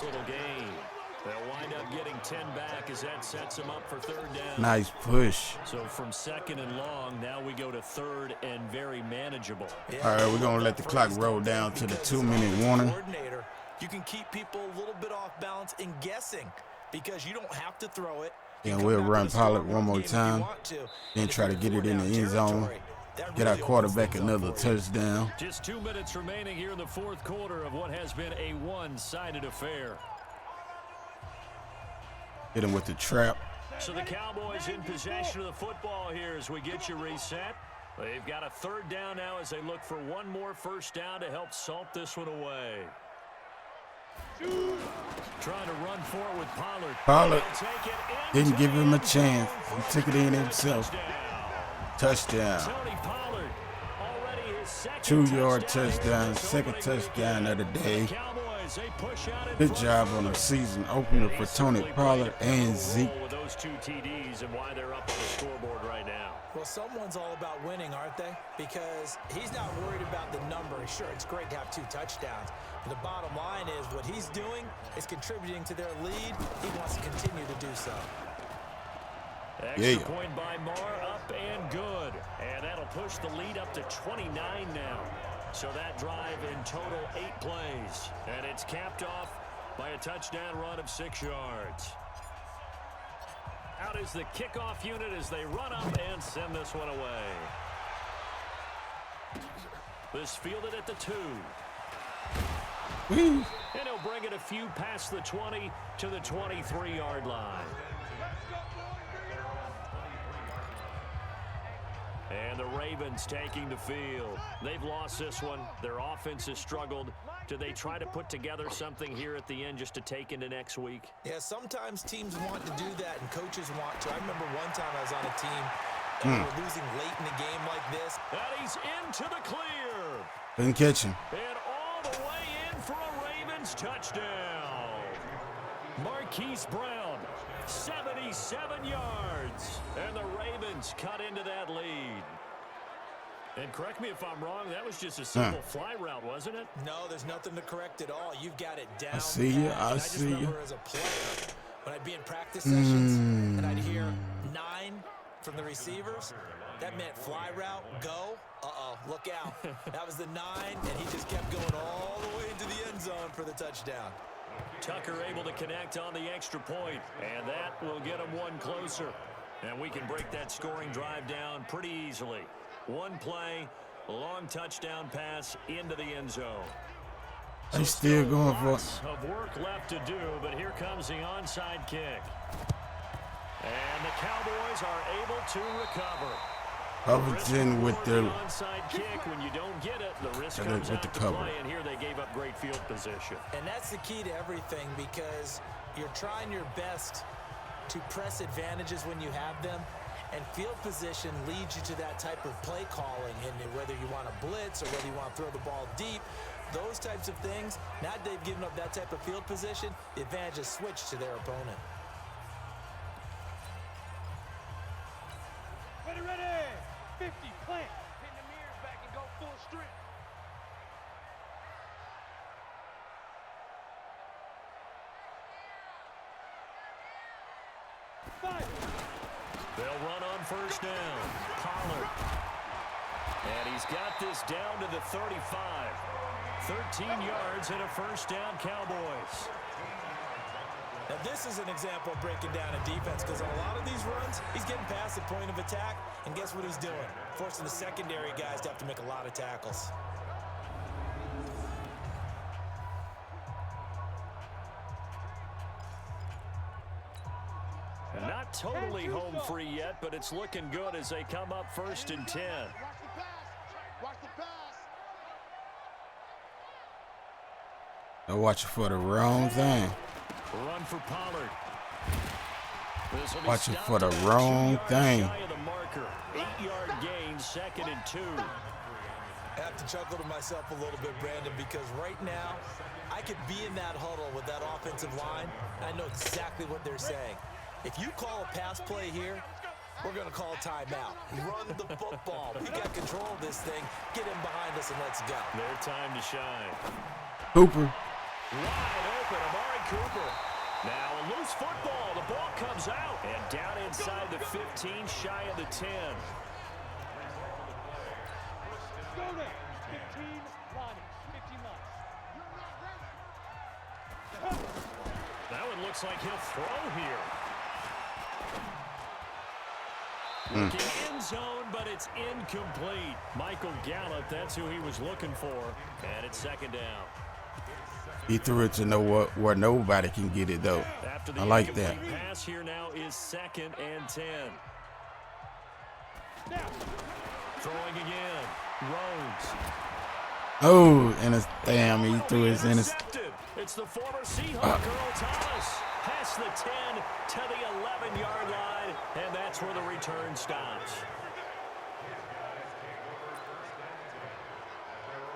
They'll wind up getting 10 back as that sets them up for 3rd down. Nice push. So from 2nd and long, now we go to 3rd and very manageable. All right, we're going to let the clock roll down to the 2-minute warning. You can keep people a little bit off balance in guessing because you don't have to throw it. And we'll run Pollard one more time, then try to get it in the end zone. Get our quarterback another touchdown. Just 2 minutes remaining here in the fourth quarter of what has been a one-sided affair. Hit him with the trap. So the Cowboys in possession of the football here as we get you reset. They've got a third down now as they look for one more first down to help salt this one away. Trying to run forward with Pollard. Pollard didn't give him a chance. He took it in himself. Touchdown. 2-yard touchdown. Second touchdown of the day. Good job on the season opener for Tony Pollard and Zeke. Those 2 TDs and why they're up on the scoreboard right now. Well, someone's all about winning, aren't they? Because he's not worried about the number. Sure, it's great to have 2 touchdowns. But the bottom line is what he's doing is contributing to their lead. He wants to continue to do so. Extra point by Marr, up and good. And that'll push the lead up to 29 now. So that drive in total 8 plays. And it's capped off by a touchdown run of 6 yards. Out is the kickoff unit as they run up and send this one away. This fielded at the 2. And he'll bring it a few past the 20 to the 23-yard line. And the Ravens taking the field. They've lost this one. Their offense has struggled. Do they try to put together something here at the end just to take into next week? Yeah, sometimes teams want to do that and coaches want to. I remember one time I was on a team and we were losing late in a game like this. And he's into the clear. Couldn't catch him. And all the way in for a Ravens touchdown. Marquise Brown, 77 yards. And the Ravens cut into that lead. And correct me if I'm wrong, that was just a simple fly route, wasn't it? No, there's nothing to correct at all. You've got it down. I see you. I see you. I just remember as a player, when I'd be in practice sessions and I'd hear 9 from the receivers, that meant fly route, go. Uh-oh, look out. That was the 9, and he just kept going all the way into the end zone for the touchdown. Tucker able to connect on the extra point, and that will get him one closer. And we can break that scoring drive down pretty easily. One play, long touchdown pass into the end zone. They still going for lots of work left to do, but here comes the onside kick. And the Cowboys are able to recover. Covington with the onside kick. When you don't get it, the risk comes out to play, and here they gave up great field position. And that's the key to everything, because you're trying your best to press advantages when you have them, and field position leads you to that type of play calling, and whether you want to blitz or whether you want to throw the ball deep, those types of things. Now that they've given up that type of field position, the advantage is switched to their opponent. Ready, ready. 50, plant. Pin the mirrors back and go full strip. They'll run on first down. Pollard. And he's got this down to the 35. 13 yards and a first down, Cowboys. Now this is an example of breaking down a defense, because on a lot of these runs, he's getting past the point of attack, and guess what he's doing? Forcing the secondary guys to have to make a lot of tackles. Not totally home free yet, but it's looking good as they come up first and 10. Watch the pass. Watch the pass. They're watching for the wrong thing. Run for Pollard. Watching for the wrong thing. 8-yard gain, 2nd and 2. I have to chuckle to myself a little bit, Brandon, because right now I could be in that huddle with that offensive line. I know exactly what they're saying. If you call a pass play here, we're going to call a timeout. Run the football. We got control of this thing. Get him behind us and let's go. Their time to shine. Cooper. Wide open, Amari Cooper. Now a loose football. The ball comes out. And down inside the 15, shy of the 10. Go there. 15 line. 15 line. That one looks like he'll throw here. Looking end zone, but it's incomplete. Michael Gallup, that's who he was looking for. And it's second down. He threw it to where nobody can get it, though. After the I like that. pass here now is 2nd and 10. Throwing again. Rhodes. Oh, and it's damn, he threw his intercepted. It's the former Seahawk, Earl Thomas. Past the 10 to the 11-yard line, and that's where the return stops.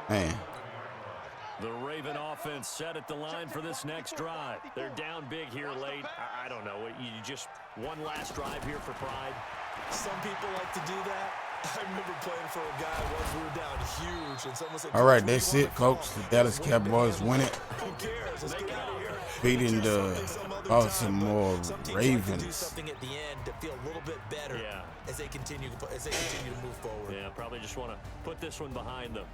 Man. The Raven offense set at the line for this next drive. They're down big here late. I don't know. You just one last drive here for pride. Some people like to do that. I remember playing for a guy once we were down huge, and someone said, All right, that's it, folks. The Dallas Cowboys win it. Who cares? Let's get out of here. Beating the Baltimore Ravens. Something at the end to feel a little bit better as they continue to move forward. Yeah, probably just want to put this one behind them.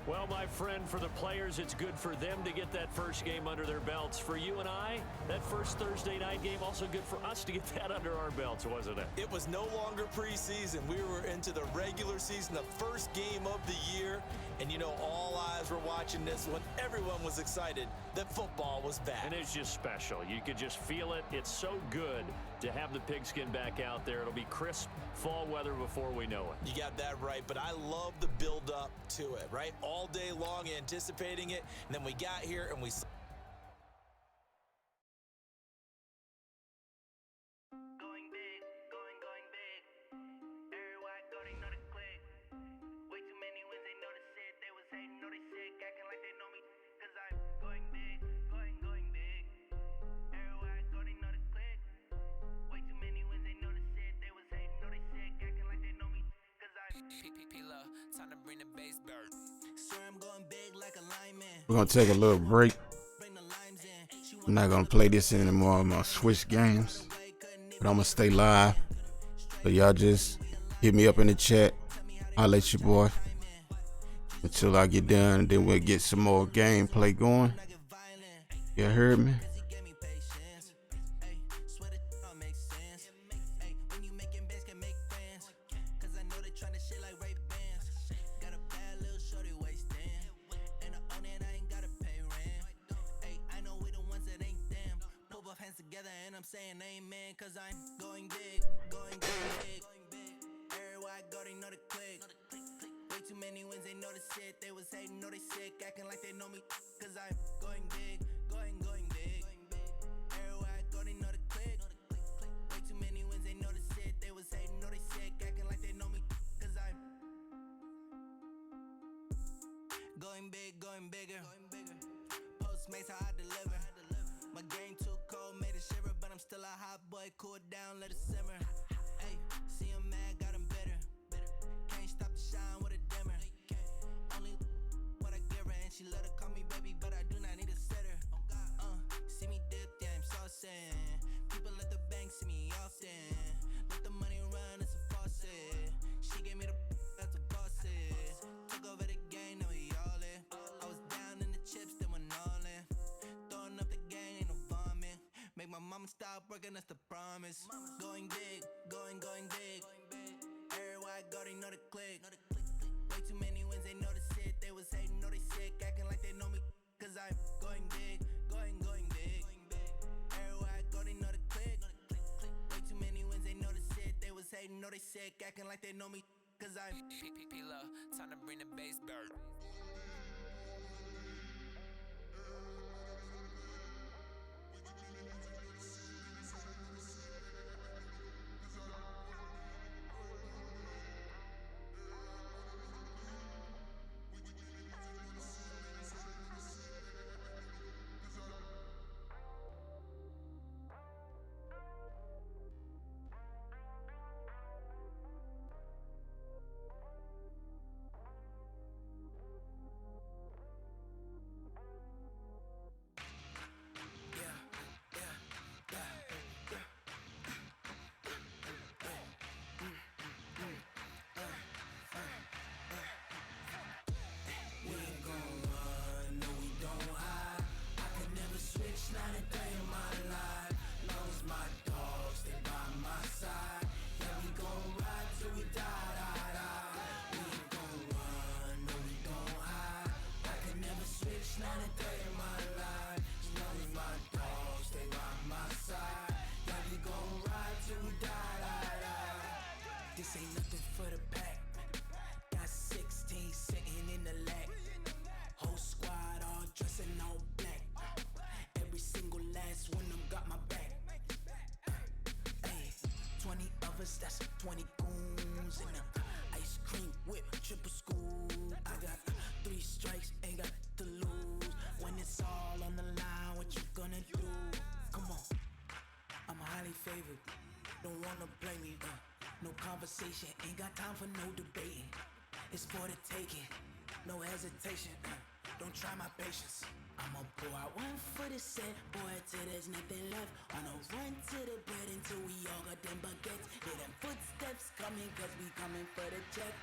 Well, my friend, for the players, it's good for them to get that first game under their belts. For you and I, that first Thursday night game, also good for us to get that under our belts, wasn't it? It was no longer preseason. We were into the regular season, the first game of the year. And, you know, all eyes were watching this one. Everyone was excited that football was back. And it's just special. You could just feel it. It's so good to have the pigskin back out there. It'll be crisp fall weather before we know it. You got that right, but I love the build-up to it, right? All day long anticipating it, and then we got here and we... We're going to take a little break. I'm not going to play this anymore. I'm going to switch games. But I'm going to stay live. So y'all just hit me up in the chat. I'll let you boy. Until I get done, then we'll get some more gameplay going. You heard me? Saying amen, cause I'm going big, going big. Everywhere I go, they know the click. Way too many wins, they know the shit. They was hating, know they sick, acting like they know me, cause I'm going big, going big. Everywhere I go, they know the click. Way too many wins, they know the shit. They was hating, know they sick, acting like they know me, cause I'm going big, going bigger. Postmates, how I deliver. My game too cold, made it shiver, but I'm still a hot boy. Cool it down, let it simmer. Hey, see him mad, got him bitter. Can't stop the shine with a dimmer. Only what I give her, and she let her call me baby, but I do not need a sitter. See me dip, yeah, I'm saucing. People at the bank see me often. Let the money run, it's a faucet. She gave me the that's a boss is. Took over the game, now we all in. I was down in the chips, then went all in. Throwing up the game, ain't no vomit. Make my mama stop working, that's the promise. Going big, going big. Everywhere I go, they know the click. Way too many wins, they know the shit. They was hating, know they sick, acting like they know me, cause I'm going big, going big. Everywhere I go, they know the click. Way too many wins, they know the shit. They was hating, know they sick, acting like they know me, cause I'm time to bring the bass back. 20 goons in the ice cream whip, triple scoop. I got 3 strikes, ain't got to lose. When it's all on the line, what you gonna do? Come on, I'm highly favored. Don't wanna play me, no conversation, ain't got time for no debating. It's for the taking, no hesitation, don't try my patience. I'ma pour out one for the set, boy, till there's nothing left. On a run to the bread until we all got them baguettes. Hear them footsteps coming, cause we coming for the check.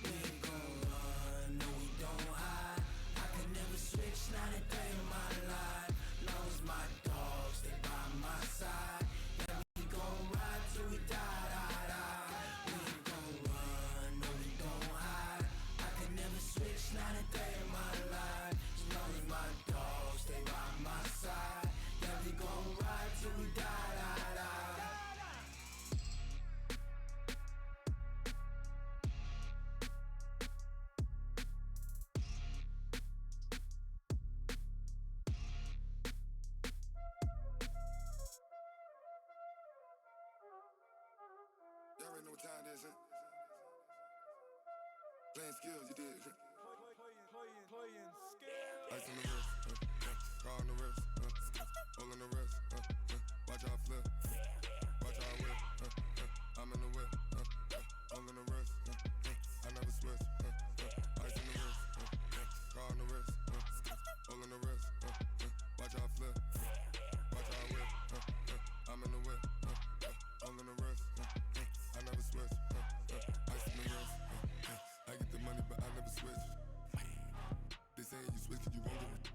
We ain't gon' run, no we don't hide. I can never switch, not a day in my life. Long as my dogs stay by my side. Yeah, we gon' ride till we die, die, die. We ain't gon' run, no we don't hide. I can never switch, not a day in my life. As long as my dogs stay by my side. Yeah, we gon' ride till we die, die, die. Y'all already know what time it is, huh? Playing skills, you did. Playing skills. Ice on the wrist, car on the wrist, hole in the wrist, watch how I flip, watch how I whip, I'm in the whip, hole in the wrist, I never switch, ice on the wrist, car on the wrist, hole in the wrist, watch how I flip, watch how I whip, I'm in the whip, hole in the wrist, I never switch, ice on the wrist, I get the money but I never switch. They saying you switch cause you won't get it.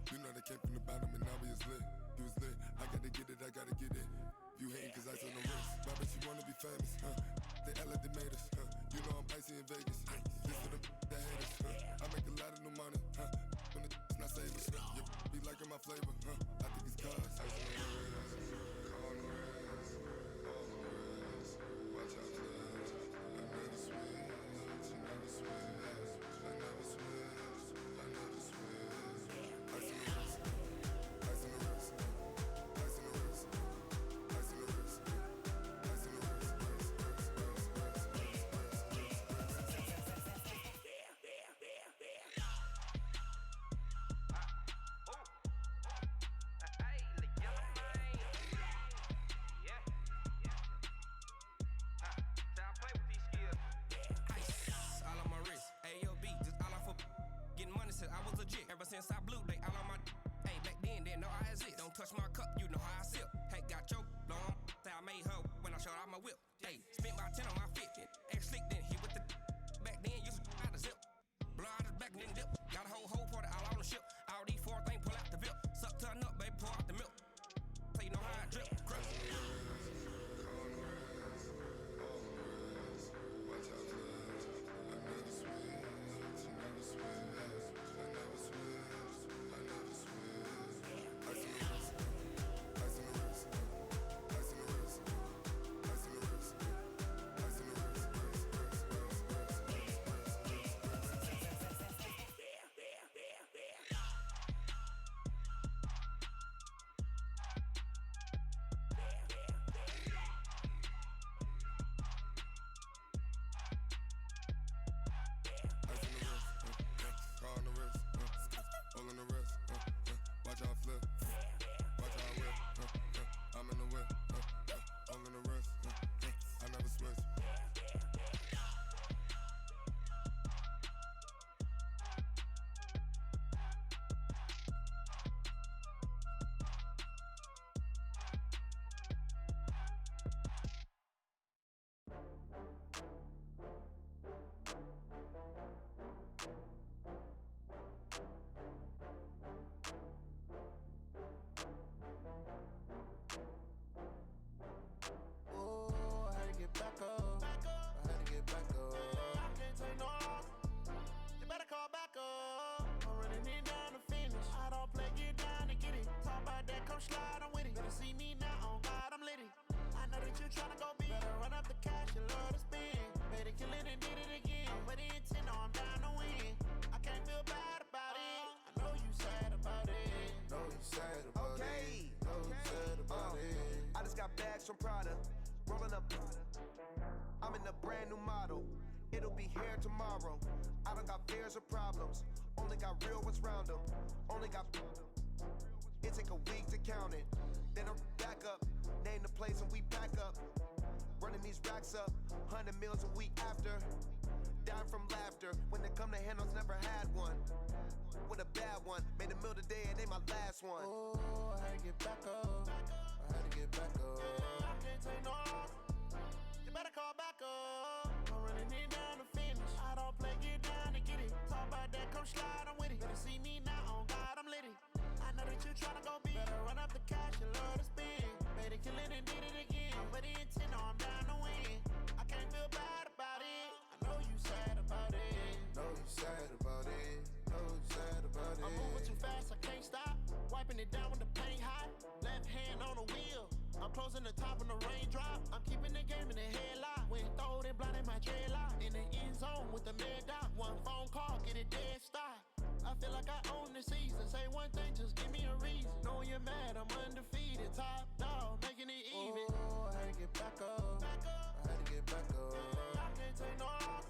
You know they came from the bottom and now we is lit. You was lit, I gotta get it, I gotta get it. You hating cause ice on the wrist. My bitch, you wanna be famous, They act like they made us, You know I'm icy in Vegas, This for the that hate us, I make a lot of new money, When the not saving, You be liking my flavor, I think it's cause ice on the wrist, on the wrist, on the wrist. Watch out, cuz I never switch, you never switch. I never switch, I never switch. Ice on the wrist, ice on the wrist, ice on the wrist, ice on the wrist, ice on the wrist, Since I blew, they all on my hey, back then, didn't know I exist. Don't touch my cup, you know how I sip. Hey, got your long, say I made her when I showed out my whip. Hey, spent about 10 on my fit, X slick, then hit with the back then, used to out the zip. Blow out his back, then dip. Got a whole party all on the ship. All these 4 things, pull out the VIP. Suck, turn up, baby, pour out the milk. So you know how I drip. Crush. Watch out, cuz I never switch, you never switch. I'm in a brand new model. It'll be here tomorrow. I don't got fears or problems. Only got real ones round them. Only got. It take a week to count it. Then I'm back up. Name the place and we pack up. Running these racks up. 100 meals a week after. Dying from laughter. When they come to handles, never had one. With a bad one. Made a meal today and ain't my last one. Oh, I had to get back up. I had to get back up. I can't take no loss. You better call back up. I'm running it down to finish. I don't play, get down to get it. Talk about that, come slide, I'm with it. Better see me now, on God, I'm lit it. I know that you tryna go big. Better run up the cash, you love to spend. Better kill it and did it again. But the intent, no, I'm down to win. I can't feel bad about it. I know you sad about it. Know you sad about it. Know you sad about it. I'm moving too fast, I can't stop. Wiping it down with the paint hot. Left hand on the wheel. I'm closing the top when the raindrop. I'm keeping the game in the headlock. When throwed and blinded my dreadlock. In the end zone with the mad dot. One phone call, get it dead stop. I feel like I own the season. Say one thing, just give me a reason. Knowing you're mad, I'm undefeated. Top dog, making it even. Oh, I had to get back up. I had to get back up. I can't take no loss.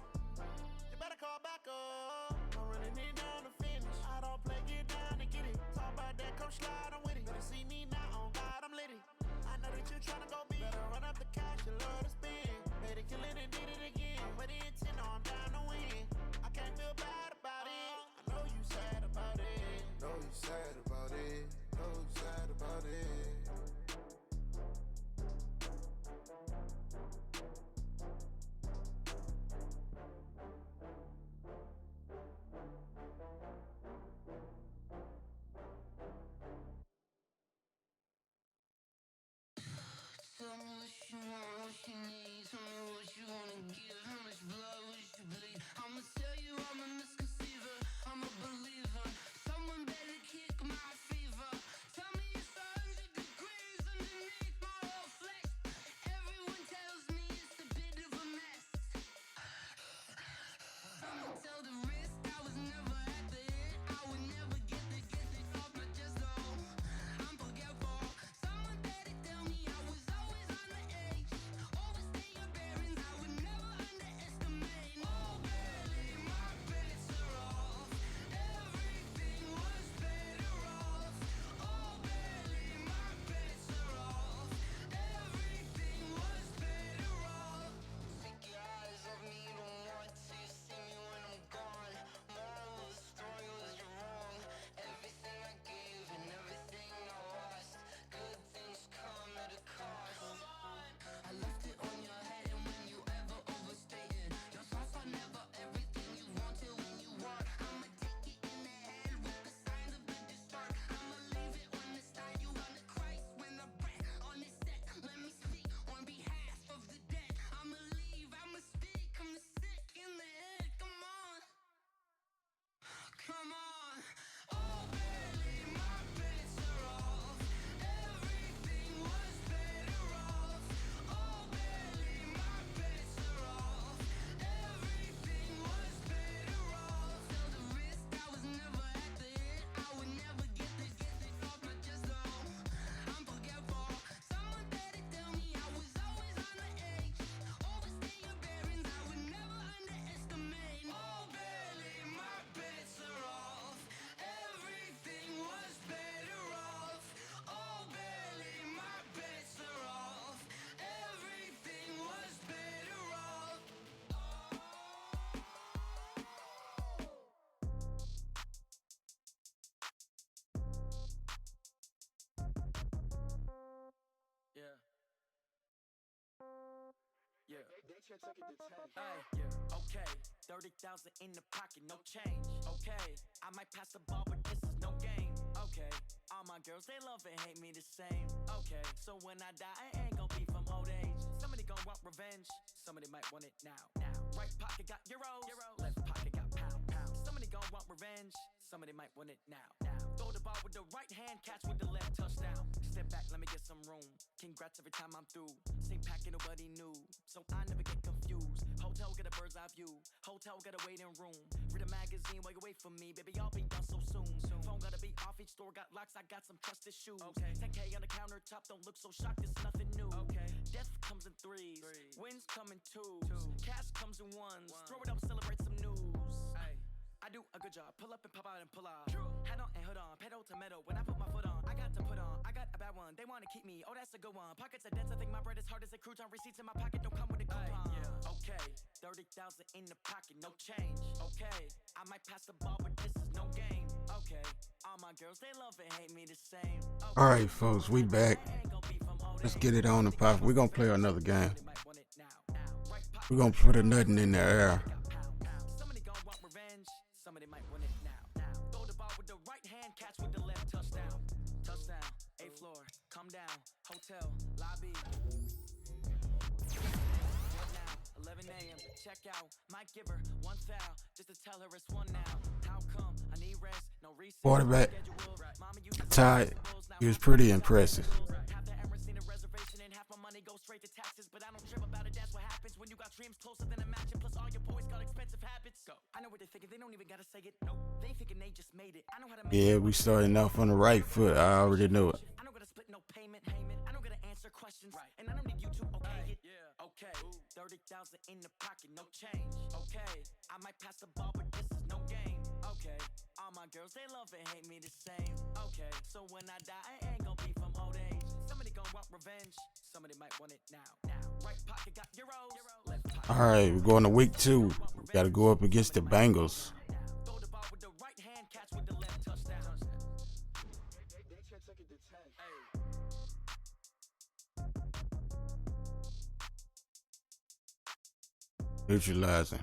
You better call back up. I'm running it down to finish. I don't play, get down to get it. Talk about that, come slide, I'm with it. Better see me now, on God, I'm lit it. I know that you tryna go big. Better run up the cash, you love to spend. Better kill it and did it again. But the intent, no, I'm down to win. I can't feel bad about it. I know you sad about it. Know you sad about it. Know you sad about it. Tell me what you want, what you need. Tell me what you wanna give. How much blood would you bleed? I'ma tell you I'm a misconceiver. I'm a believer. Someone better kick my fever. Tell me it's 100 degrees underneath my whole flesh. Everyone tells me it's a bit of a mess. I'ma tell the risk I was never at the end. I would never get this off my chest though. I'm forgetful. Someone better tell me I was always on the edge. Overstay your bearings, I would never underestimate. Oh, barely, my bets are off. Everything was better off. Oh, barely, my bets are off. Everything was better off. Take your eyes off me, don't want to see me when I'm gone. Moral of the story was you're wrong. Everything I gave and everything I lost. Good things come at a cost. I left it on your head, and when you ever overstay it, your thoughts are never everything you wanted when you want. I'ma take it in the head with the signs of the distort. I'ma leave it on the side. You on the Christ when the breath on the set. Let me speak on behalf of the dead. I'ma leave, I'ma speak. I'm the sick in the head. Come on, come on. Oh, barely, my bets are off. Everything was better off. Oh, barely, my bets are off. Everything was better off. Tell the risk I was never at the end. I would never get this off my chest though. I'm forgetful. Someone better tell me I was always on the edge. Overstay your bearings, I would never underestimate. Oh, barely, my bets are off. Everything was better off. Oh, barely, my bets are off. Everything was better off. Yeah. Yeah. Hey, yeah. Okay. 30,000 in the pocket, no change. Okay. I might pass the ball, but this is no game. Okay. All my girls, they love and hate me the same. Okay. So when I die, I ain't gon' be from old age. Somebody gon' want revenge. Somebody might want it now. Right pocket got euros. Left pocket got pounds. Somebody gon' want revenge. Somebody might want it now. Throw the ball with the right hand, catch with the left, touchdown. Step back, let me get some room. Congrats every time I'm through. Same packet, nobody knew. So I never get confused. Hotel get a bird's eye view. Hotel get a waiting room. Read a magazine while you wait for me. Baby, I'll be done so soon. Phone gotta be off, each store got locks. I got some trusted shoes. Okay. 10K on the countertop, don't look so shocked, it's nothing new. Okay. Death comes in threes. Wins come in twos. Cash comes in ones. Throw it up, celebrate some news. I do a good job. Pull up and pop out and pull out. Head on and hood on. Pedal to metal. When I put my foot on, I got to put on. I got a bad one. They want to keep me. Oh, that's a good one. Pockets are dense. I think my bread is hard as a crouton. Receipts in my pocket don't come with a coupon. Okay, 30,000 in the pocket, no change. Okay, I might pass the ball, but this is no game. Okay, all my girls, they love and hate me the same. Okay. All right, folks, we back. Let's get it on and pop. We're gonna play another game. We're gonna put a nothing in the air. Somebody gonna want revenge. Somebody might want it now. Throw the ball with the right hand, catch with the left. Touchdown. Touchdown. 8th floor. Come down. Hotel. Lobby. Now, 11 a.m. Check out. Might give her one foul just to tell her it's one now. How come? I need rest. No reset. Quarterback, Todd, he was pretty impressive. Go straight to taxes, but I don't trip about it. That's what happens when you got dreams closer than a match, and plus all your boys got expensive habits. Go. I know what they're thinking. They don't even gotta say it. Nope. They thinking they just made it. I know how to make Yeah, we starting off on the right foot. I already knew it. I don't gotta split no payment. I don't gotta answer questions. And I don't need you to okay it. Okay. 30,000 in the pocket, no change. Okay. I might pass the ball, but this is no game. Okay. All my girls, they love and hate me the same. Okay. So when I die, I ain't gonna be from old age. Somebody gonna want revenge. Somebody might want it now. Right pocket got euros. Left pocket. All right, we're going to week 2. We got to go up against the Bengals. Throw the ball with the right hand, catch with the left. Touchdown. Neutralizing.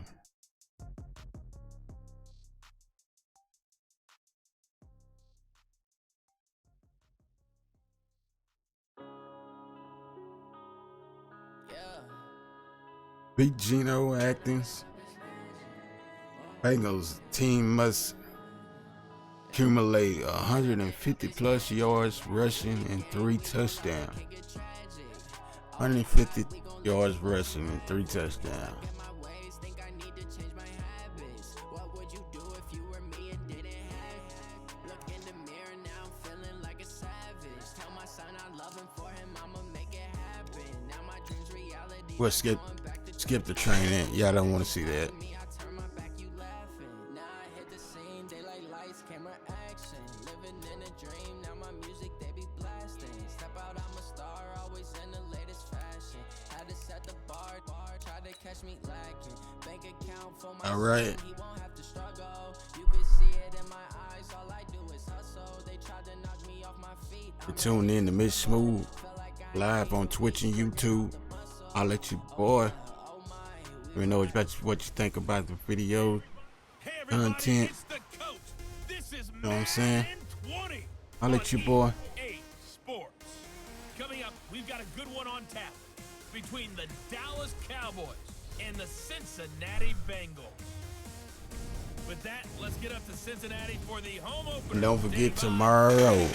Beat Geno Atkins. Bengals team must accumulate 150 plus yards rushing and 3 touchdowns. 150 yards rushing and 3 touchdowns. We'll skip the training. Y'all don't want to see that. All right. You're tuned in to Miss Smooth live on Twitch and YouTube. I'll let you, boy. Let me know what you think about the video content. You know what I'm saying? I'll let you, boy. Sports. Coming up, we've got a good one on tap between the Dallas Cowboys and the Cincinnati Bengals. With that, let's get up to Cincinnati for the home opener. And don't forget tomorrow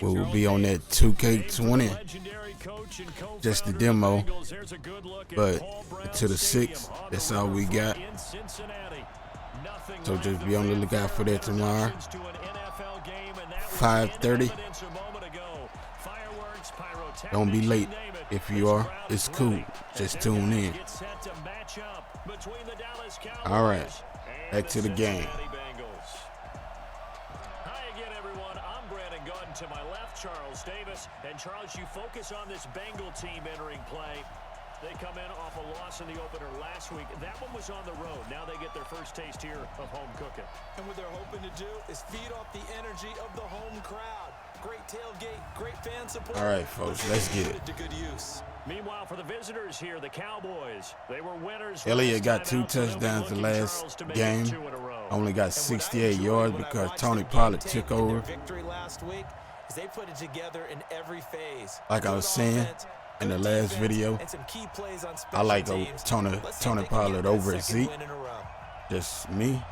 we will be on that 2K20. Just the demo, but to the 6th, that's all we got. So just be on the lookout for that tomorrow. 5:30. Don't be late. If you are, it's cool. Just tune in. All right, back to the game. To my left, Charles Davis. And Charles, you focus on this Bengal team entering play. They come in off a loss in the opener last week. That one was on the road. Now they get their first taste here of home cooking. And what they're hoping to do is feed off the energy of the home crowd. Great tailgate, great fan support. All right, folks, let's get it. To good use. Meanwhile, for the visitors here, the Cowboys, they were winners. Elliott got 2 touchdowns the last game. Only got 68 yards because Tony Pollard took over. Victory last week is they put it together in every phase. Like I was saying in the last video, I like Tony Pollard over at Zeke. Just me,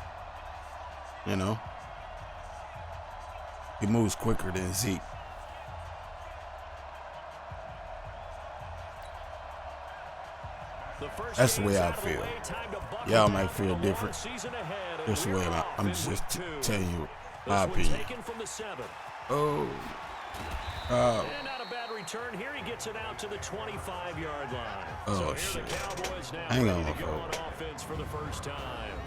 you know. He moves quicker than Zeke. That's the way I feel. Y'all might feel different. That's the way I'm just telling you my opinion. Oh. return here. He gets it out to the 25-yard line. Oh, so here shit. the Cowboys now Hang ready on, to go on folks. offense for the first time.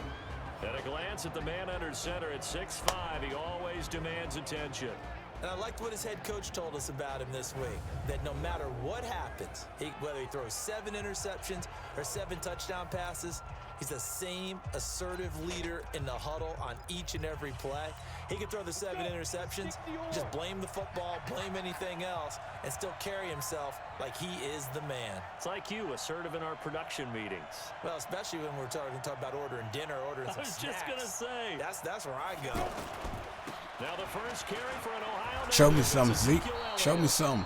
At a glance at the man under center at 6'5", he always demands attention. And I liked what his head coach told us about him this week, that no matter what happens, whether he throws 7 interceptions or 7 touchdown passes, he's the same assertive leader in the huddle on each and every play. He can throw the 7 interceptions, just blame the football, blame anything else, and still carry himself like he is the man. It's like you, assertive in our production meetings. Well, especially when we're talking about ordering dinner, ordering some snacks. I was just going to say. That's where I go. Now the first carry for an Ohio native. Show me some, Zeke. Show me some.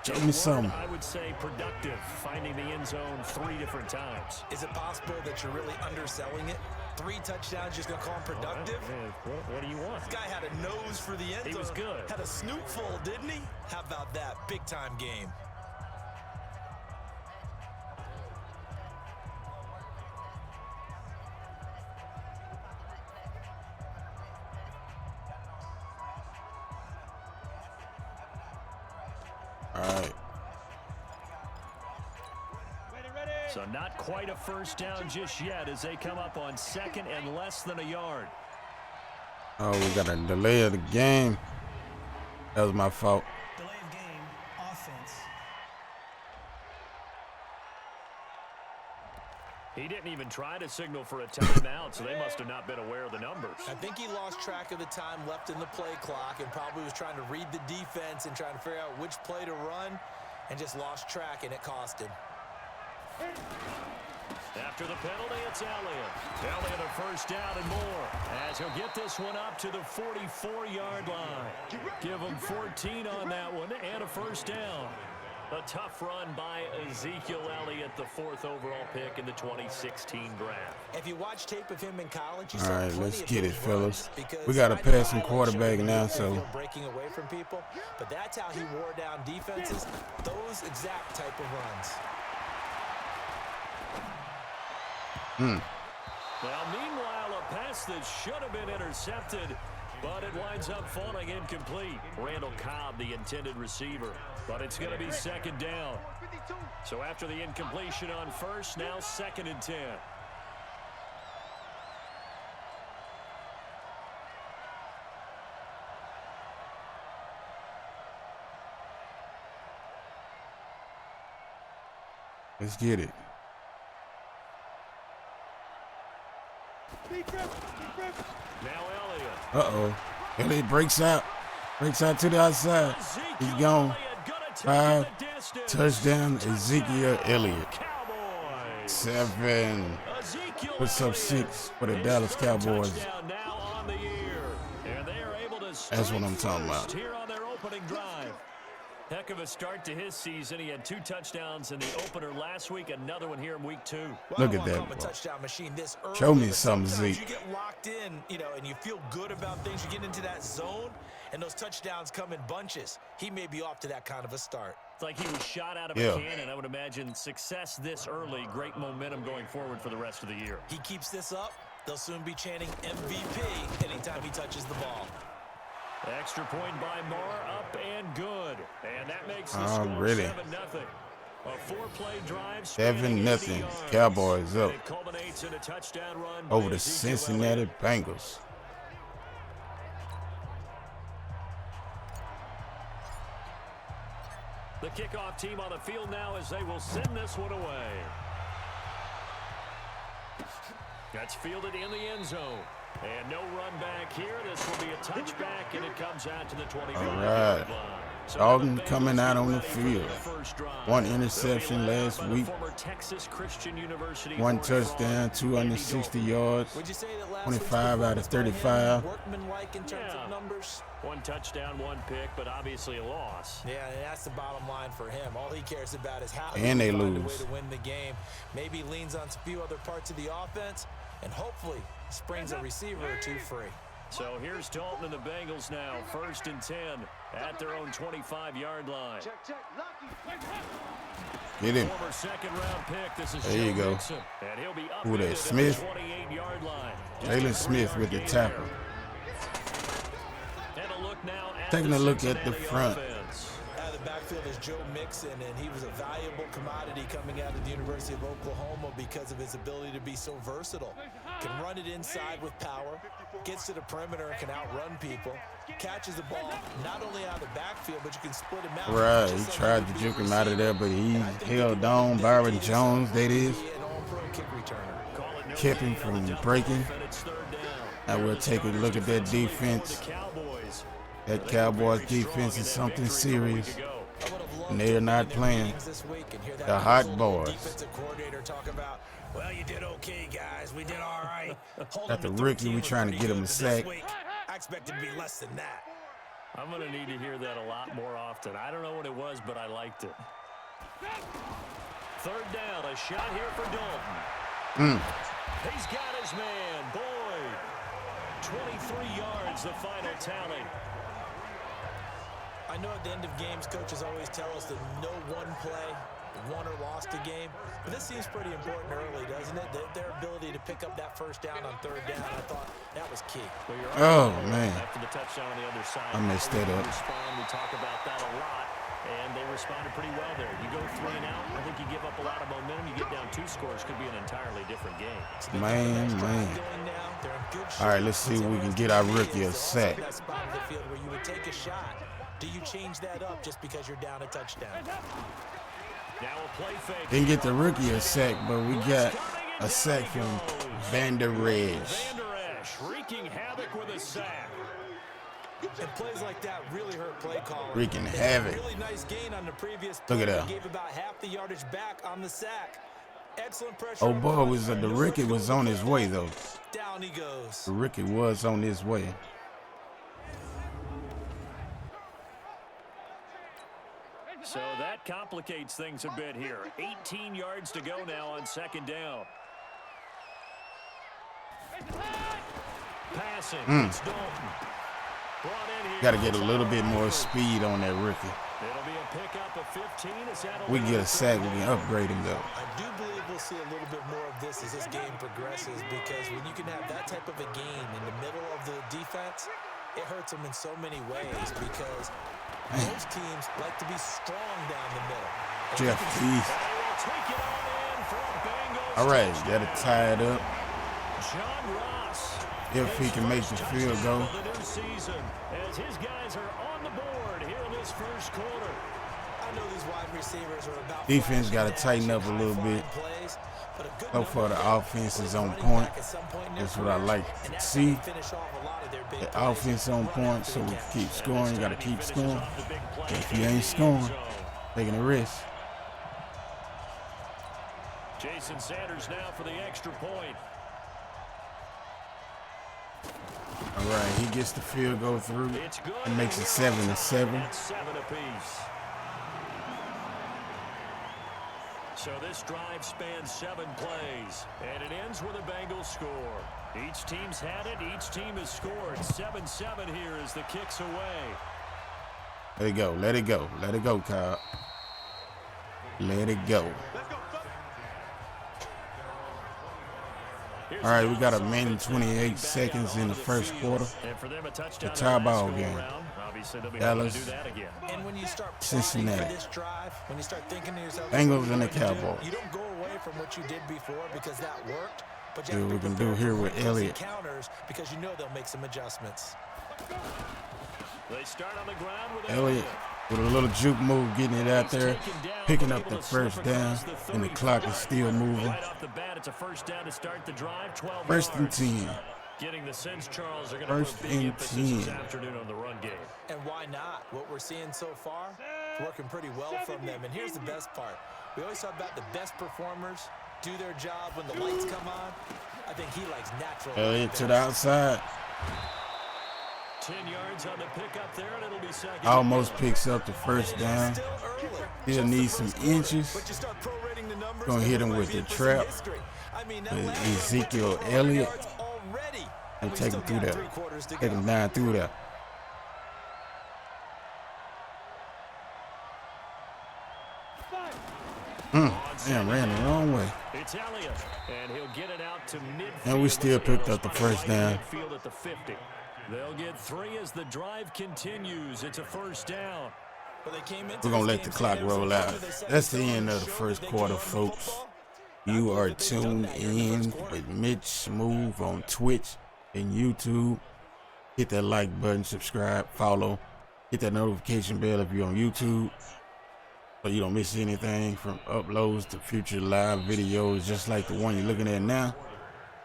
Show me some. I would say productive, finding the end zone 3 different times. Is it possible that you're really underselling it? 3 touchdowns, just going to call him productive? What do you want? This guy had a nose for the end zone. He was good. Had a snoot full, didn't he? How about that? Big-time game. All right. So not quite a first down just yet as they come up on 2nd and less than a yard. Oh, we got a delay of the game. That was my fault. Delay of game, offense. He didn't even try to signal for a timeout, so they must have not been aware of the numbers. I think he lost track of the time left in the play clock and probably was trying to read the defense and trying to figure out which play to run and just lost track, and it cost him. After the penalty, it's Elliott. Elliott a first down and more as he'll get this one up to the 44-yard line. Give him 14 on that one and a first down. A tough run by Ezekiel Elliott, the 4th overall pick in the 2016 draft. If you watch tape of him in college, all right, let's get it, fellas. We got a passing quarterback now, so breaking away from people, but that's how he wore down defenses. Those exact type of runs. Now, meanwhile, a pass that should have been intercepted, but it winds up falling incomplete. Randall Cobb, the intended receiver, but it's going to be 2nd down. So after the incompletion on first, now 2nd and 10. let's get it. Now Elliott. Uh-oh. Elliott breaks out. Breaks out to the outside. He's gone. 5 touchdown, Ezekiel Elliott. 7. What's up, 6 for the Dallas Cowboys? That's what I'm talking about. Here on their opening drive. Heck of a start to his season. He had 2 touchdowns in the opener last week, another one here in week 2. Look at that. Touchdown machine this early, show me something, Zeke. You get locked in, and you feel good about things. You get into that zone, and those touchdowns come in bunches. He may be off to that kind of a start. It's like he was shot out of a cannon. I would imagine success this early, great momentum going forward for the rest of the year. He keeps this up, they'll soon be chanting MVP anytime he touches the ball. Extra point by Moore, up and good. And that makes the score really 7-0. A 4-play drive. 7-0. Cowboys up it culminates in a touchdown run over the Cincinnati Bengals. The kickoff team on the field now as they will send this one away. That's fielded in the end zone. And no run back here. This will be a touchback, and it comes out to the 20. All right. Dalton coming out on the field. 1 interception last week. 1 touchdown, 260 yards. 25 out of 35. Workmanlike in terms of numbers. 1 touchdown, 1 pick, but obviously a loss. Yeah, and that's the bottom line for him. All he cares about is how and they find lose. a way to win the game. Maybe leans on a few other parts of the offense, and hopefully springs a receiver or 2 free. So here's Dalton and the Bengals now, 1st and 10 at their own 25-yard line. Get him. Former 2nd-round pick. This is there you go. And he'll be up Who that, Smith? 28-yard line. Jalen Smith with the tackle. And a look now at taking a look at the front. backfield is Joe Mixon, and he was a valuable commodity coming out of the University of Oklahoma because of his ability to be so versatile. Can run it inside with power, gets to the perimeter and can outrun people, catches the ball not only out of the backfield, but you can split him out. Right, he tried to juke him out of there, but he held on. Byron Jones, that is, kept him from breaking. I will take a look at that defense. That Cowboys defense is something serious, and they are not playing. The hot boys. Well, you did okay, guys. We did all right. Got the rookie. We trying to get him a sack. I expected to be less than that. I'm going to need to hear that a lot more often. I don't know what it was, but I liked it. Third down, a shot here for Dalton. He's got his man, Boyd. 23 yards, the final tally. I know at the end of games, coaches always tell us that no one play won or lost a game, but this seems pretty important early, doesn't it? Their ability to pick up that first down on third down, I thought that was key. Oh, man. After the touchdown on the other side, I messed that up. We talk about that a lot, and they responded pretty well there. You go 3 and out, I think you give up a lot of momentum. You get down 2 scores, could be an entirely different game. Man. All right, let's see if we can get our rookie a sack. That spot of the field where you would take a shot. Do you change that up just because you're down a touchdown? Now a play fake. Didn't get the rookie a sack, but we got a sack from Van Der Esch. Van Der Esch wreaking havoc with a sack. And plays like that really hurt play calling. Wreaking havoc. Really nice gain on the previous play. Look at that. Gave about half the yardage back on the sack. Excellent pressure. Oh boy, the rookie was on his way though. Down he goes. The rookie was on his way. So that complicates things a bit here. 18 yards to go now on second down. Passing. It's Dalton. Got to get a little bit more speed on that rookie. It'll be a pickup of 15. We get a sack, we can upgrade him though. I do believe we'll see a little bit more of this as this game progresses, because when you can have that type of a game in the middle of the defense, it hurts them in so many ways, because most teams like to be strong down the middle. Jeff Keith. All right, that'll tie it up. John Ross. If he can make the field goal. As his guys are on the board here in this first quarter. I know these wide receivers are about defense got to tighten up a little bit. So far, the offense is on point. That's what I like to see. The offense on point, so we keep scoring. You got to keep scoring. If you ain't scoring, taking a risk. Jason Sanders now for the extra point. All right, he gets the field goal through and makes it 7-7. 7 apiece. So this drive spans 7 plays, and it ends with a Bengals score. Each team's had it. Each team has scored. 7-7 here as the kick's away. Let it go. Let it go. Let it go, Kyle. Let it go. All right, we got a minute and 28 seconds in the first quarter. The tie ball game. Dallas, Cincinnati. Bengals and the Cowboys. You don't go away from what you did before because that worked. But see what we can do here with Elliott. Because you know they'll make some adjustments. They start on the ground with Elliott with a little juke move, getting it out there, picking up the first down, and the clock is still moving. Right off the bat, it's a first down to start the drive. 12 First and yards. 10. Getting the sense Charles are going to First put big and emphasis 10. this afternoon on the run game. And why not? What we're seeing so far, it's working pretty well from them. And here's the best part. We always talk about the best performers do their job when the lights come on. I think he likes natural. Elliott to the outside. 10 yards on the pickup there, and it'll be second. Almost picks up the first down. He'll need some inches. Gonna hit him with the trap. Ezekiel Elliott. And take him through that. Take him down through that. Damn, ran the wrong way. It's Elliott, and he'll get it out to midfield. And we still picked up the first down. Midfield at the 50. They'll get 3 as the drive continues. It's a first down. We're going to let the clock roll out. That's the end of the first quarter, folks. You are tuned in with Mitch Smooth on Twitch and YouTube. Hit that like button, subscribe, follow. Hit that notification bell if you're on YouTube, so you don't miss anything from uploads to future live videos just like the one you're looking at now.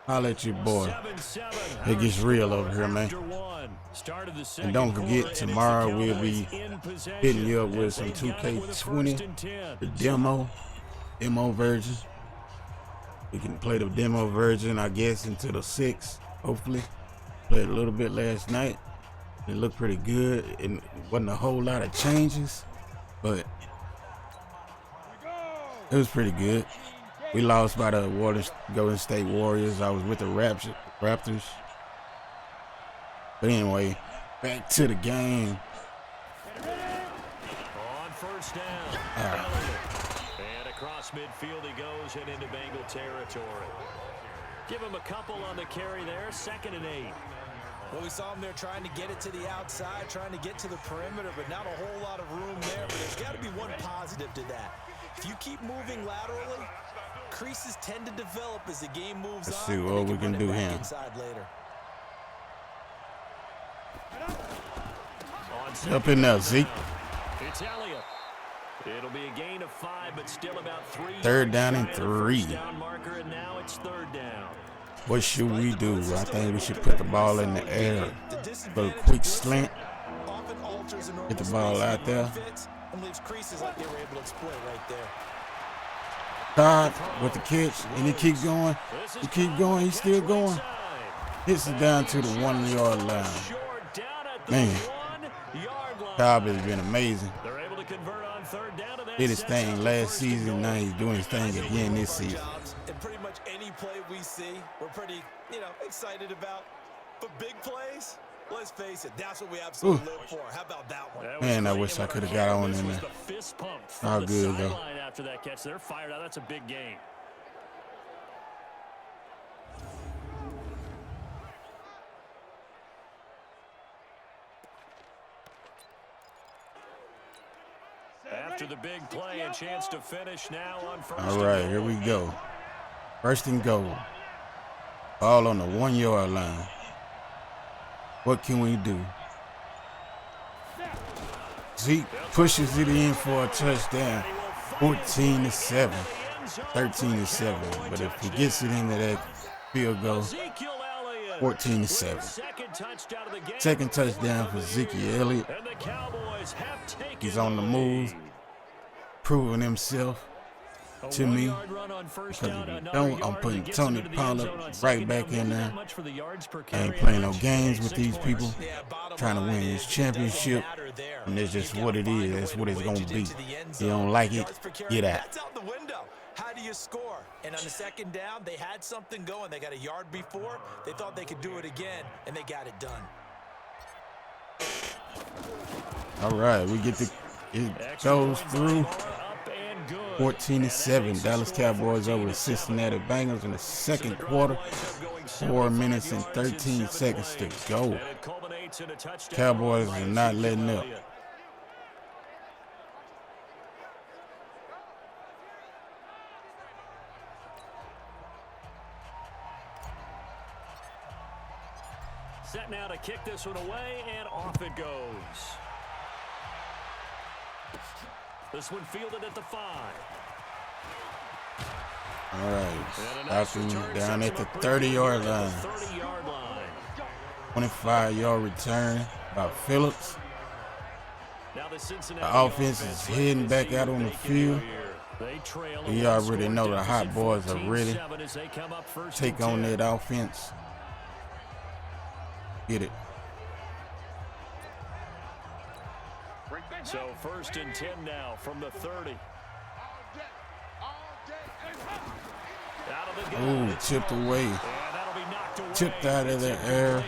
Holla at your boy. It gets real over here, man. And don't forget, tomorrow we'll be hitting you up with some 2K20, the demo version. We can play the demo version, I guess, until the 6th, hopefully. Played a little bit last night. It looked pretty good. It wasn't a whole lot of changes, but it was pretty good. We lost by the Golden State Warriors. I was with the Raptors. But anyway, back to the game. On first down. And across midfield he goes and into Bengal territory. Give him a couple on the carry there. 2nd and 8. Well, we saw him there trying to get it to the outside, trying to get to the perimeter, but not a whole lot of room there. But there's got to be one positive to that. If you keep moving laterally, creases tend to develop as the game moves on. Let's see what we can do here. Up in there, Zeke. It's Elliott. It'll be a gain of 5, but still about 3. 3rd down and 3. Down marker, and now it's 3rd down. What should we do? I think we should put the ball in the air. Put a quick slant. Get the ball out there. Todd with the catch, and he keeps going. He keeps going. He's still going. Hits it down to the 1-yard line. Man, Cobb has been amazing. Did his thing last season. Now he's doing his thing again this season. And pretty much any play we see, we're pretty, excited about. But big plays, let's face it, that's what we absolutely live for. How about that one? Man, I wish I could have got on in there. All good though. After that catch, they're fired out. That's a big gain. After the big play, a chance to finish now on first. All right, here we go. 1st and goal. Ball on the 1-yard line. What can we do? Zeke pushes it in for a touchdown. 14-7. 13-7. But if he gets it into that field goal, 14-7. 2nd touchdown for Ezekiel Elliott. He's on the move, proving himself to me. Because if he don't, I'm putting Tony Pollard right back in there. I ain't playing no games with these people. Trying to win his championship. And that's just what it is. That's what it's going to be. You don't like it, get out. How do you score? And on the 2nd down, they had something going. They got a yard before. They thought they could do it again, and they got it done. All right, it goes through. 14-7. Dallas Cowboys over the Cincinnati Bengals in the 2nd quarter. 4 minutes and 13 seconds to go. Cowboys are not letting up. Set now to kick this one away, and off it goes. This one fielded at the 5. All right, Falcons down at the 30-yard line. 25-yard return by Phillips. The offense is heading back out on the field. We already know the hot boys are ready. Take on that offense. Get it. So 1st and 10 now from the 30. Ooh, chipped away. Tipped out of the air.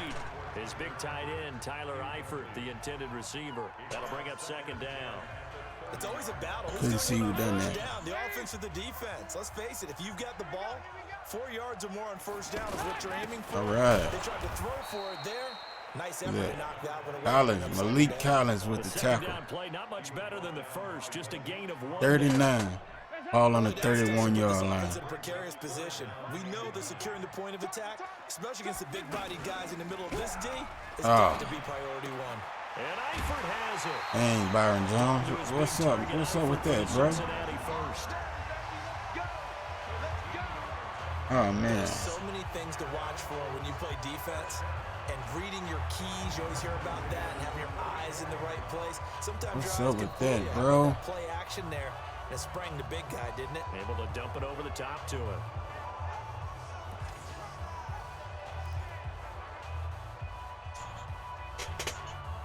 His big tight end, Tyler Eifert, the intended receiver. That'll bring up 2nd down. It's always a battle. Couldn't see who done that. The offense or the defense. Let's face it, if you've got the ball, 4 yards or more on 1st down is what you're aiming for. All right. They tried to throw for it there. Nice effort to knock that one away. Collins, Malik Collins with the tackle. Play not much better than the first, just a gain of 1. 39. All on the 31-yard line. It's in a precarious position. We know that securing the point of attack, especially against the big-bodied guys in the middle of this D, is got to be priority 1. And Eifert has it. Dang, Byron Jones. What's up? What's up with that, bro? Oh, man. There's so many things to watch for when you play defense. And reading your keys, you always hear about that, and having your eyes in the right place. Sometimes what's your eyes up with can that, bro? Play action there. And it sprang the big guy, didn't it? Able to dump it over the top to him.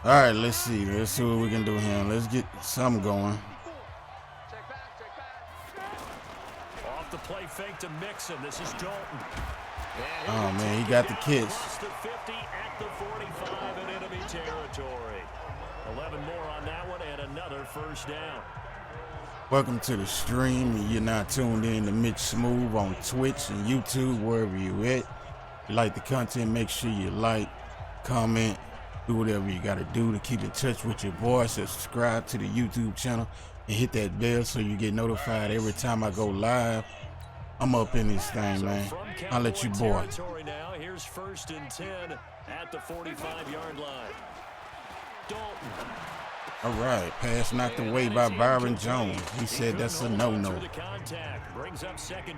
All right, let's see. Let's see what we can do here. Let's get something going. Off the play fake to Mixon. This is Dalton. Oh, man, he got the kids. Across the 50 at the 45 in enemy territory. 11 more on that one and another first down. Welcome to the stream. You're now tuned in to Mitch Smooth on Twitch and YouTube, wherever you at. If you like the content, make sure you like, comment, do whatever you got to do to keep in touch with your boy. Subscribe to the YouTube channel and hit that bell so you get notified every time I go live. I'm up in this thing, man. I'll let you boy. Now. Here's 1st and 10 at the 45-yard line. Dalton. All right, pass knocked away by Byron Jones. He said that's a no-no.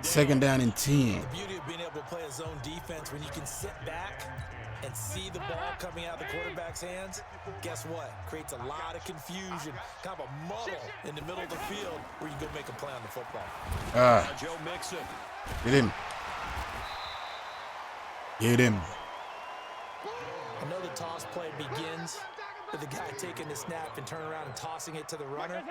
Second down and 10. The beauty of being able to play a zone defense when you can sit back and see the ball coming out of the quarterback's hands, guess what? Creates a lot of confusion, kind of a muddle in the middle of the field where you go make a play on the football. Joe Mixon. Get him. Get him. I know the toss play begins with the guy taking the snap and turning around and tossing it to the runner,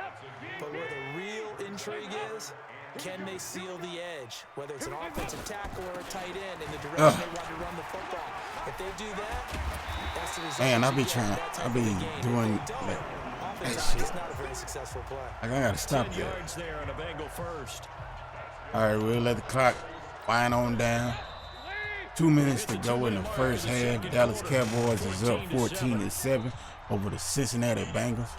but where the real intrigue is, can they seal the edge, whether it's an offensive tackle or a tight end in the direction they want to run the football. If they do that, that's the result. Man, I be doing like that shit. It's not a very successful play. I gotta stop that. Yards there and a Bengal first. All right, we'll let the clock wind on down. 2 minutes to go in the first half. Dallas Cowboys is up 14-7 over the Cincinnati Bengals.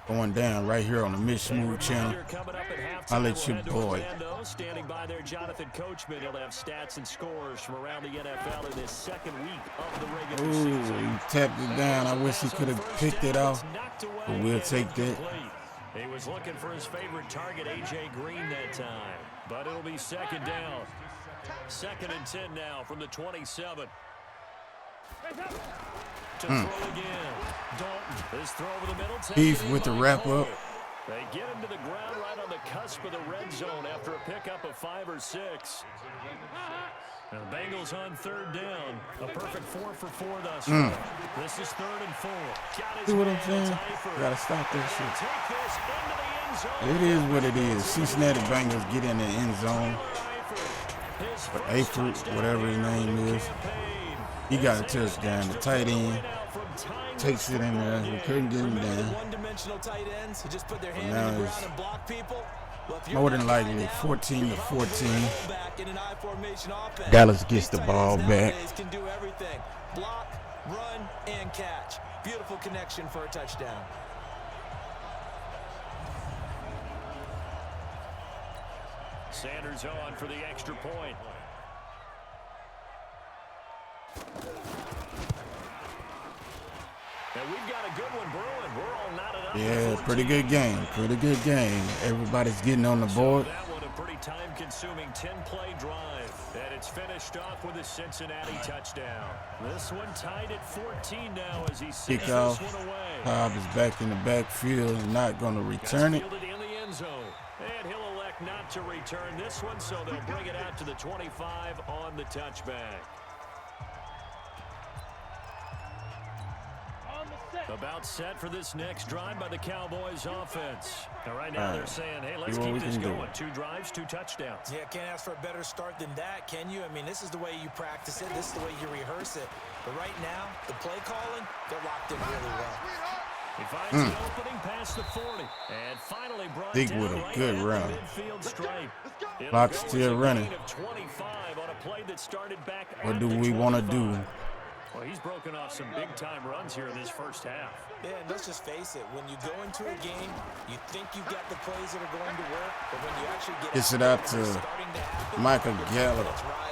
Going down right here on the Mitch Smooth channel. I'll let you boy. Standing by there, Jonathan Coachman. He'll have stats and scores from around the NFL in this second week of the regular season. Ooh, he tapped it down. I wish he could have picked it off, but we'll take that. He was looking for his favorite target, A.J. Green, that time. But it'll be second down. 2nd and 10 now from the 27. To throw again. Dalton, his throw over the middle. Beef with the wrap up. They get him to the ground right on the cusp of the red zone after a pickup of 5 or 6. And the Bengals on 3rd down. A perfect 4 for 4 thus far. This is 3rd and 4. See what I'm saying? Gotta stop that shit. It is what it is. Cincinnati Bengals get in the end zone. But Eifert, whatever his name is, he got a touchdown. The tight end takes it in there. He couldn't get him down. But now it's more than likely 14-14. Dallas gets the ball back. Block, run, and catch. Beautiful connection for a touchdown. Sanders on for the extra point. And we've got a good one brewing. We're all knotted up. Yeah, pretty good game. Pretty good game. Everybody's getting on the board. So that one a pretty time-consuming 10-play drive. And it's finished off with a Cincinnati touchdown. This one tied at 14 now as he sends this one away. Cobb is back in the backfield and not going to return it. In the end zone. And he'll elect not to return this one, so they'll bring it out to the 25 on the touchback. About set for this next drive by the Cowboys offense. Now right now they're saying, hey, let's keep this going. 2 drives, 2 touchdowns. Yeah, can't ask for a better start than that, can you? I mean, this is the way you practice it. This is the way you rehearse it. But right now, the play calling, they're locked in really well. He finds the opening past the 40. And finally brought Big down with a right good at run. the midfield stripe. Clock still running. Of 25 on a play that started back What at do the we want to do? Well, he's broken off some big-time runs here in this first half. Yeah, and let's just face it. When you go into a game, you think you've got the plays that are going to work, but when you actually get Gets it out to Michael Gallup.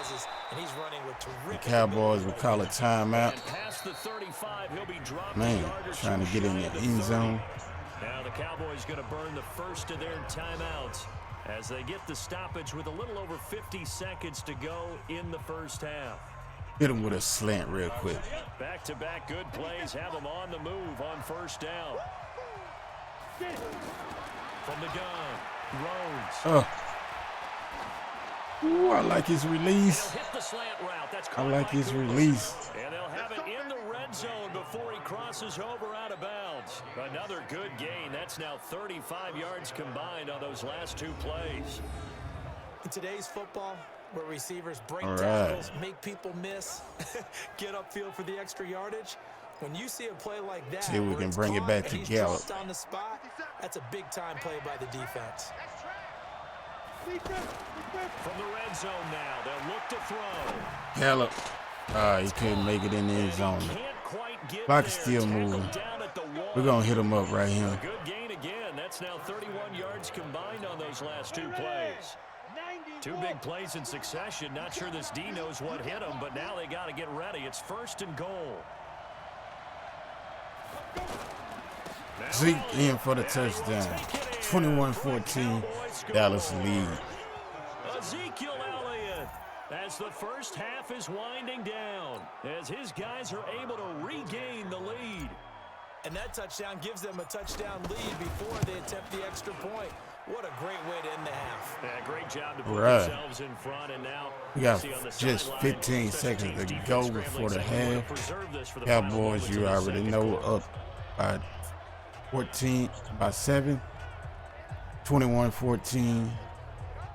rises, and he's running with terrific The Cowboys will call a timeout. And past the 35, he'll be dropped. Man, trying to get in the end zone. Now the Cowboys going to burn the first of their timeouts as they get the stoppage with a little over 50 seconds to go in the first half. Hit him with a slant real quick. Back-to-back good plays have them on the move on first down. From the gun, Rhodes. Ooh, I like his release. Hit the slant route. That's I like his release. And they'll have it in the red zone before he crosses over out of bounds. Another good gain. That's now 35 yards combined on those last two plays. In today's football, where receivers break tackles, make people miss, get upfield for the extra yardage. When you see a play like that, see if we can bring it back to Gallup. On the spot, that's a big-time play by the defense. From the red zone now, they'll look to throw. Gallup, he couldn't make it in the end zone. Clock is still moving. We're going to hit him up right here. Good gain again. That's now 31 yards combined on those last two plays. Two big plays in succession. Not sure this D knows what hit him, but now they got to get ready. It's first and goal. Zeke in for the touchdown. 21-14, Dallas lead. Ezekiel Elliott, as the first half is winding down, as his guys are able to regain the lead. And that touchdown gives them a touchdown lead before they attempt the extra point. What a great way to end the half. Yeah, great job to put themselves in front, and now we got just 15 seconds to go before the half. Cowboys, you already know, up by 14, by 7. 21-14.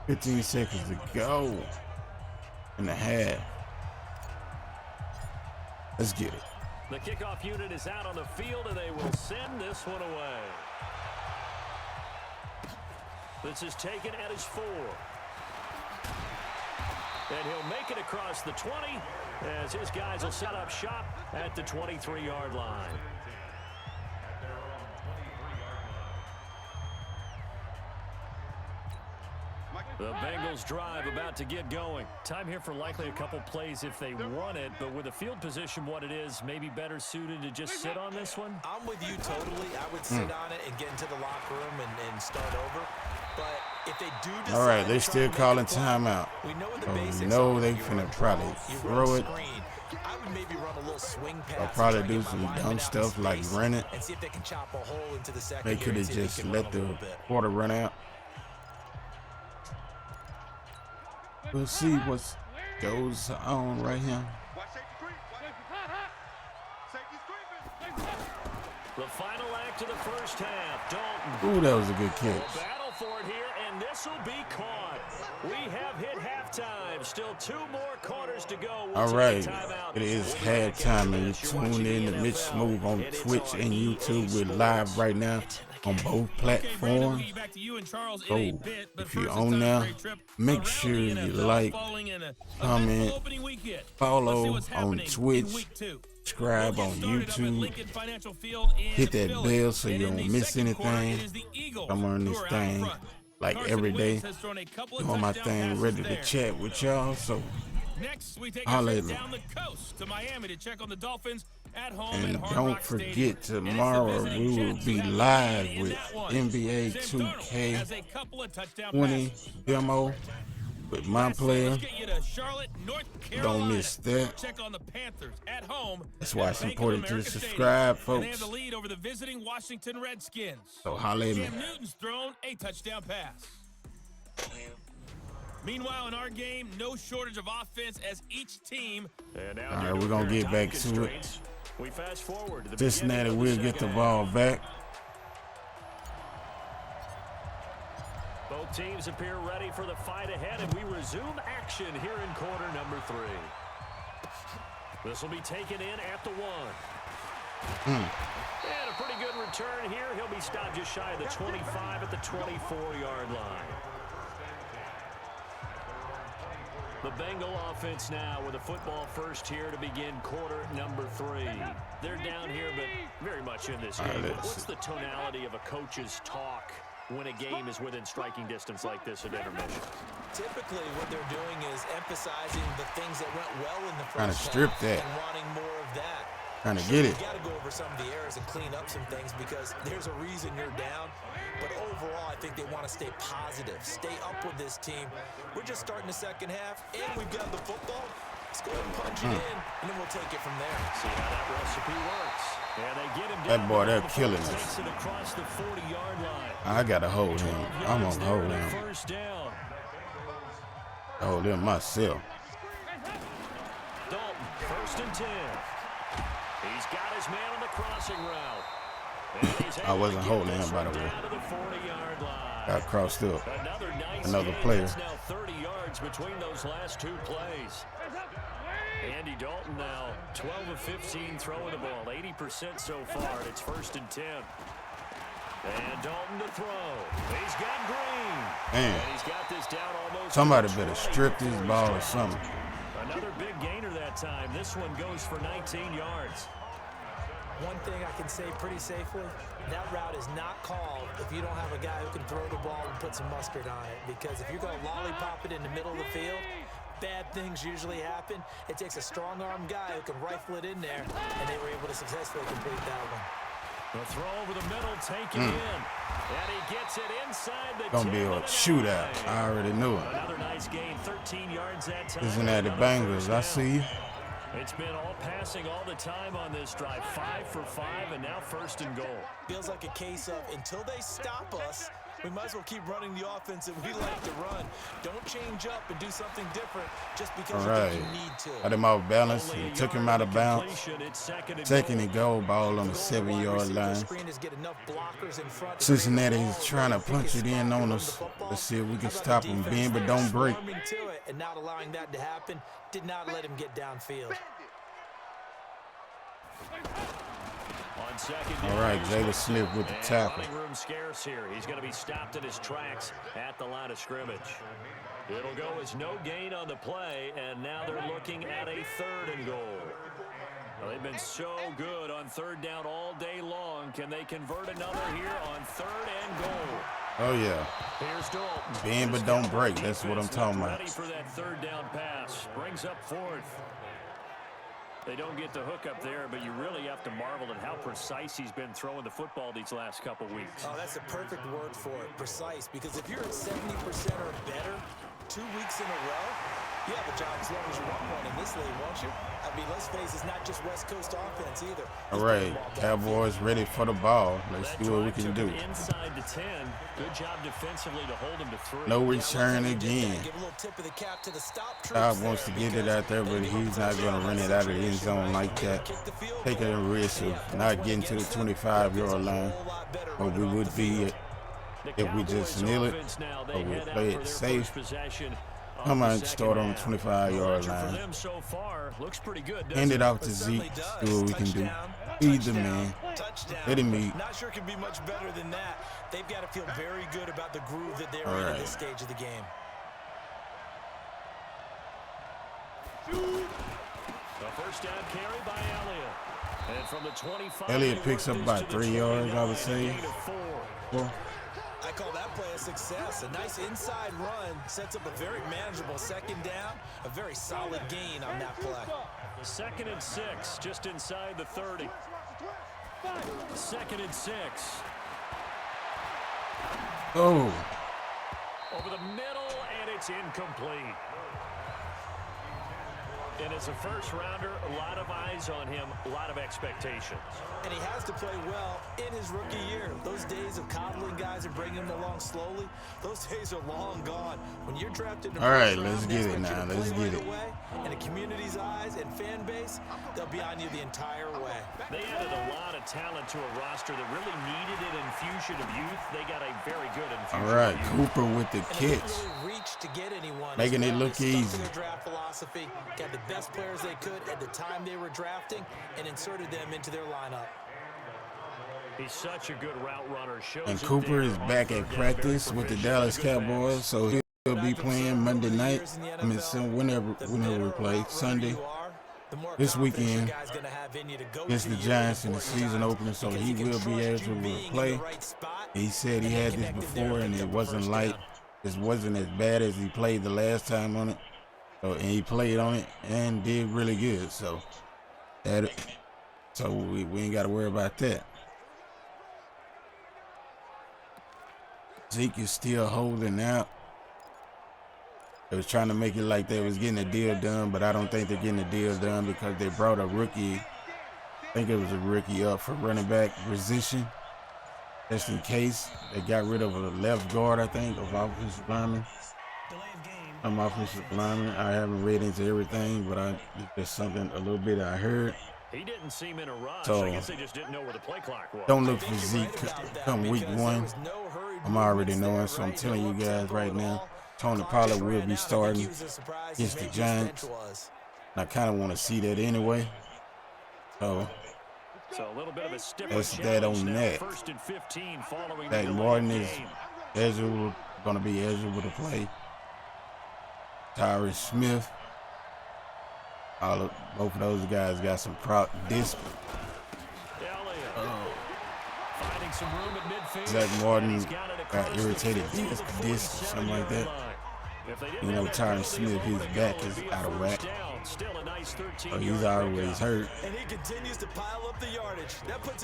15 seconds to go in the half. Let's get it. The kickoff unit is out on the field, and they will send this one away. This is taken at his 4. And he'll make it across the 20 as his guys will set up shop at the 23-yard line. The Bengals drive about to get going. Time here for likely a couple plays if they want it, but with the field position what it is, maybe better suited to just sit on this one? I'm with you totally. I would sit on it and get into the locker room and start over. But if they do decide, all right, they still calling timeout. We know what the basics know are. they finna probably throw it. I would maybe run a little swing pass. They'll probably do some dumb stuff like run it. And see if they can chop a hole into the second. They could have just let the quarter run out. We'll see what goes on right here. The final act of the first half. Dalton. Ooh, that was a good catch. Battle for it here, and this will be caught. We have hit halftime. Still 2 more quarters to go. All right, it is halftime, and you tune in to Mitch Smooth on Twitch and YouTube. We're live right now on both platforms. So if you're on now, make sure you like, comment, follow on Twitch, subscribe on YouTube, hit that bell so you don't miss anything. I'm on this thing like every day, doing my thing, ready to chat with y'all. So next, we take holla a at trip me. down the coast to Miami to check on the Dolphins at home. And at Hard don't Rock forget, Stadium. tomorrow we will be live with NBA 2K20 demo with my player. Don't miss that. Check on the Panthers at home. That's why it's at Bank of important to America subscribe, Stadium. And they have folks. the lead over the visiting Washington Redskins. So holla at me. Cam Newton's thrown a touchdown pass. Meanwhile, in our game, no shortage of offense as each team. All right, we're going to get back to it. We fast forward to the Cincinnati will get the ball back. Both teams appear ready for the fight ahead, and we resume action here in quarter number 3. This will be taken in at the 1. And a pretty good return here. He'll be stopped just shy of the 25 at the 24-yard line. The Bengal offense now with a football first here to begin quarter number 3. They're down here, but very much in this game. What's the tonality of a coach's talk when a game is within striking distance like this at intermission? Typically, what they're doing is emphasizing the things that went well in the first Trying to strip half that. and wanting more of that. Trying to get it. You got to go over some of the errors and clean up some things because there's a reason you're down. But overall, I think they want to stay positive, stay up with this team. We're just starting the second half, and we've got the football. Let's go ahead and punch it in, and then we'll take it from there. See how that recipe works. Yeah, they get him down. That boy, they're killing us. Takes it across the 40-yard line. I got to hold him. I'm going to hold him. First down. Hold him myself. Dalton, first and 10. He's got his man on the crossing route. I wasn't holding him, by the way. Got crossed up. Another player. Now 30 yards between those last two plays. Andy Dalton now 12 of 15 throwing the ball, 80% so far. It's first and 10. And Dalton to throw. He's got Green. Man, and he's got this down almost. Somebody better strip this ball or something. Another big gainer that time. This one goes for 19 yards. One thing I can say pretty safely, that route is not called if you don't have a guy who can throw the ball and put some mustard on it. Because if you're going to lollipop it in the middle of the field, bad things usually happen. It takes a strong-armed guy who can rifle it in there, and they were able to successfully complete that one. The throw over the middle, taken in. And he gets it inside the Gonna be a shootout. I already knew it. Another nice gain, 13 yards that time. Isn't that the Bengals? I see you. It's been all passing all the time on this drive. 5 for 5, and now first and goal. Feels like a case of until they stop us, we might as well keep running the offense that we like to run. Don't change up and do something different just because you think you need to. Got him off balance and took him out of bounds. Second and goal, ball on the 7-yard line. Cincinnati is trying to punch it in on us. Let's see if we can stop him. Bend but don't break. And not allowing that to happen did not let him get downfield. On second all right, Jada Smith with the tackle. Room scarce here. He's going to be stopped in his tracks at the line of scrimmage. It'll go as no gain on the play, and now they're looking at a third and goal. Well, they've been so good on third down all day long. Can they convert another here on third and goal? Oh, yeah. Here's Dalton. Bend but don't break. That's what I'm talking about. Ready for that third down pass. Brings up fourth. They don't get the hook up there, but you really have to marvel at how precise he's been throwing the football these last couple weeks. Oh, that's a perfect word for it, precise, because if you're at 70% or better 2 weeks in a row, you have a job as long as you want one in this league, won't you? I mean, let's face it, it's not just West Coast offense either. All right, Cowboys ready for the ball. Let's see what we can do. Inside the 10. Good job defensively to hold him to 3. No return again. Give a little tip of the cap to the stop Todd wants to get it out there, but he's not going to run it out of the end zone like that. Taking a risk of not getting to the 25-yard line, or we would be if we just kneel it, or we play it safe. Come on, start on the 25-yard line. Hand it off to Zeke. Do what we can do. Feed the man. Let him eat. Not sure it can be much better than that. They've got to feel very good about the groove that they're in at this stage of the game. The first down carry by Elliott. And from the 25, Elliott picks up about 3 yards, I would say. 4. I call that play a success. A nice inside run sets up a very manageable second down. A very solid gain on that play. 2nd and 6, just inside the 30. 2nd and 6. Oh. Over the middle, and it's incomplete. And as a first-rounder, a lot of eyes on him, a lot of expectations. And he has to play well in his rookie year. Those days of coddling guys and bringing them along slowly, those days are long gone. When you're drafted in the all right, first let's round, get it now. Let's get it. In the community's eyes and fan base, they'll be on you the entire way. They added a lot of talent to a roster that really needed an infusion of youth. They got a very good infusion. All right, Cooper with the catch. To get anyone making it look easy. Their draft philosophy, got the best players they could at the time they were drafting and inserted them into their lineup. He's such a good route runner. And Cooper is back at practice with the Dallas Cowboys, so We'll be playing Monday night. I mean, whenever we play Sunday. This weekend against the Giants in the season opener, so he will be able to play. He said he had this before, and it wasn't as bad as he played the last time on it. So, and he played on it and did really good. So we ain't got to worry about that. Zeke is still holding out. They was trying to make it like they was getting a deal done, but I don't think they're getting a deal done because they brought a rookie. I think it was a rookie up for running back position. Just in case. They got rid of a left guard, I think, of offensive lineman. I'm offensive lineman. I haven't read into everything, but there's something a little bit I heard. He didn't seem in a rush. So, I guess they just didn't know where the play clock was. Don't look for Zeke come week 1. I'm already knowing, so I'm telling you guys right now. Tony Pollard will be starting against the Giants. And I kind of want to see that anyway. So a little bit of a that's that on that. Dak Martin is going to be eligible to play. Tyrese Smith. Both of those guys got some disc. Zach Martin got irritated disc or something like that. You know, Tyrese Smith, his back is out of whack. So he's always hurt.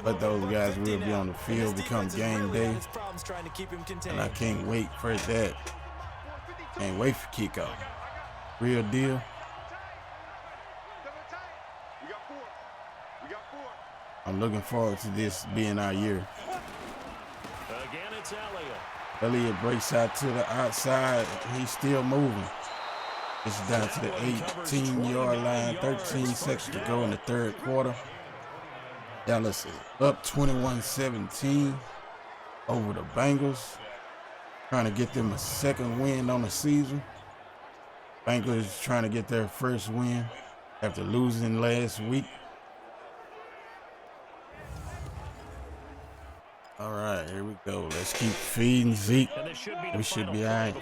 But those guys will be on the field become game day. And I can't wait for that. Can't wait for kickoff. Real deal. I'm looking forward to this being our year. Again, it's Elliott breaks out to the outside. He's still moving. It's down to the 18-yard line. 13 seconds to go in the third quarter. Dallas is up 21-17 over the Bengals. Trying to get them a second win on the season. Bengals trying to get their first win after losing last week. All right, here we go. Let's keep feeding Zeke. We should be all right.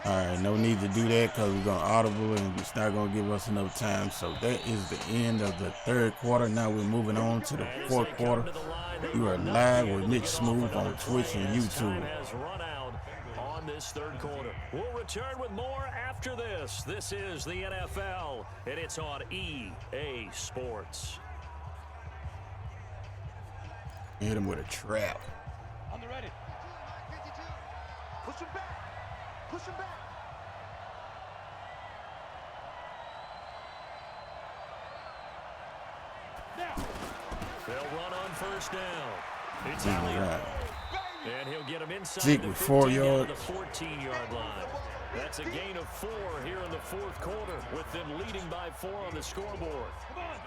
All right, no need to do that because we're going to audible and it's not going to give us enough time. So that is the end of the third quarter. Now we're moving on to the fourth quarter. You are live with Nick Smooth on Twitch and YouTube. This third quarter. We'll return with more after this. This is the NFL, and it's on EA Sports. Hit him with a trap. On the ready. Push him back. Push him back. Now. They'll run on first down. It's Elliott. And he'll get him inside Zeke the with 4 yards. The 14-yard line. That's a gain of 4 here in the fourth quarter, with them leading by 4 on the scoreboard.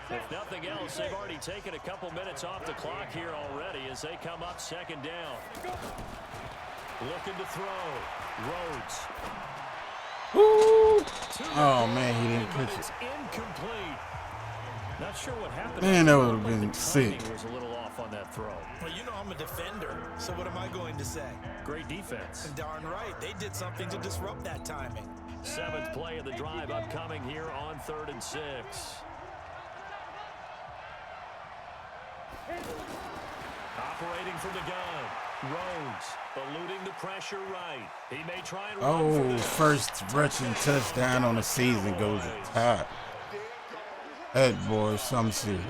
If nothing else, they've already taken a couple minutes off the clock here already as they come up second down. Looking to throw. Rhodes. Woo! Oh, man, he didn't catch it. It's incomplete. Not sure what happened. Man, that would have been sick. Was a little off on that throw. Well, you know I'm a defender, so what am I going to say? Great defense. And darn right, they did something to disrupt that timing. 7th play of the drive upcoming here on 3rd and 6. Operating from the gun. Rhodes eluding the pressure right. He may try and run first rushing touchdown on the season goes to Todd. That boy is something serious.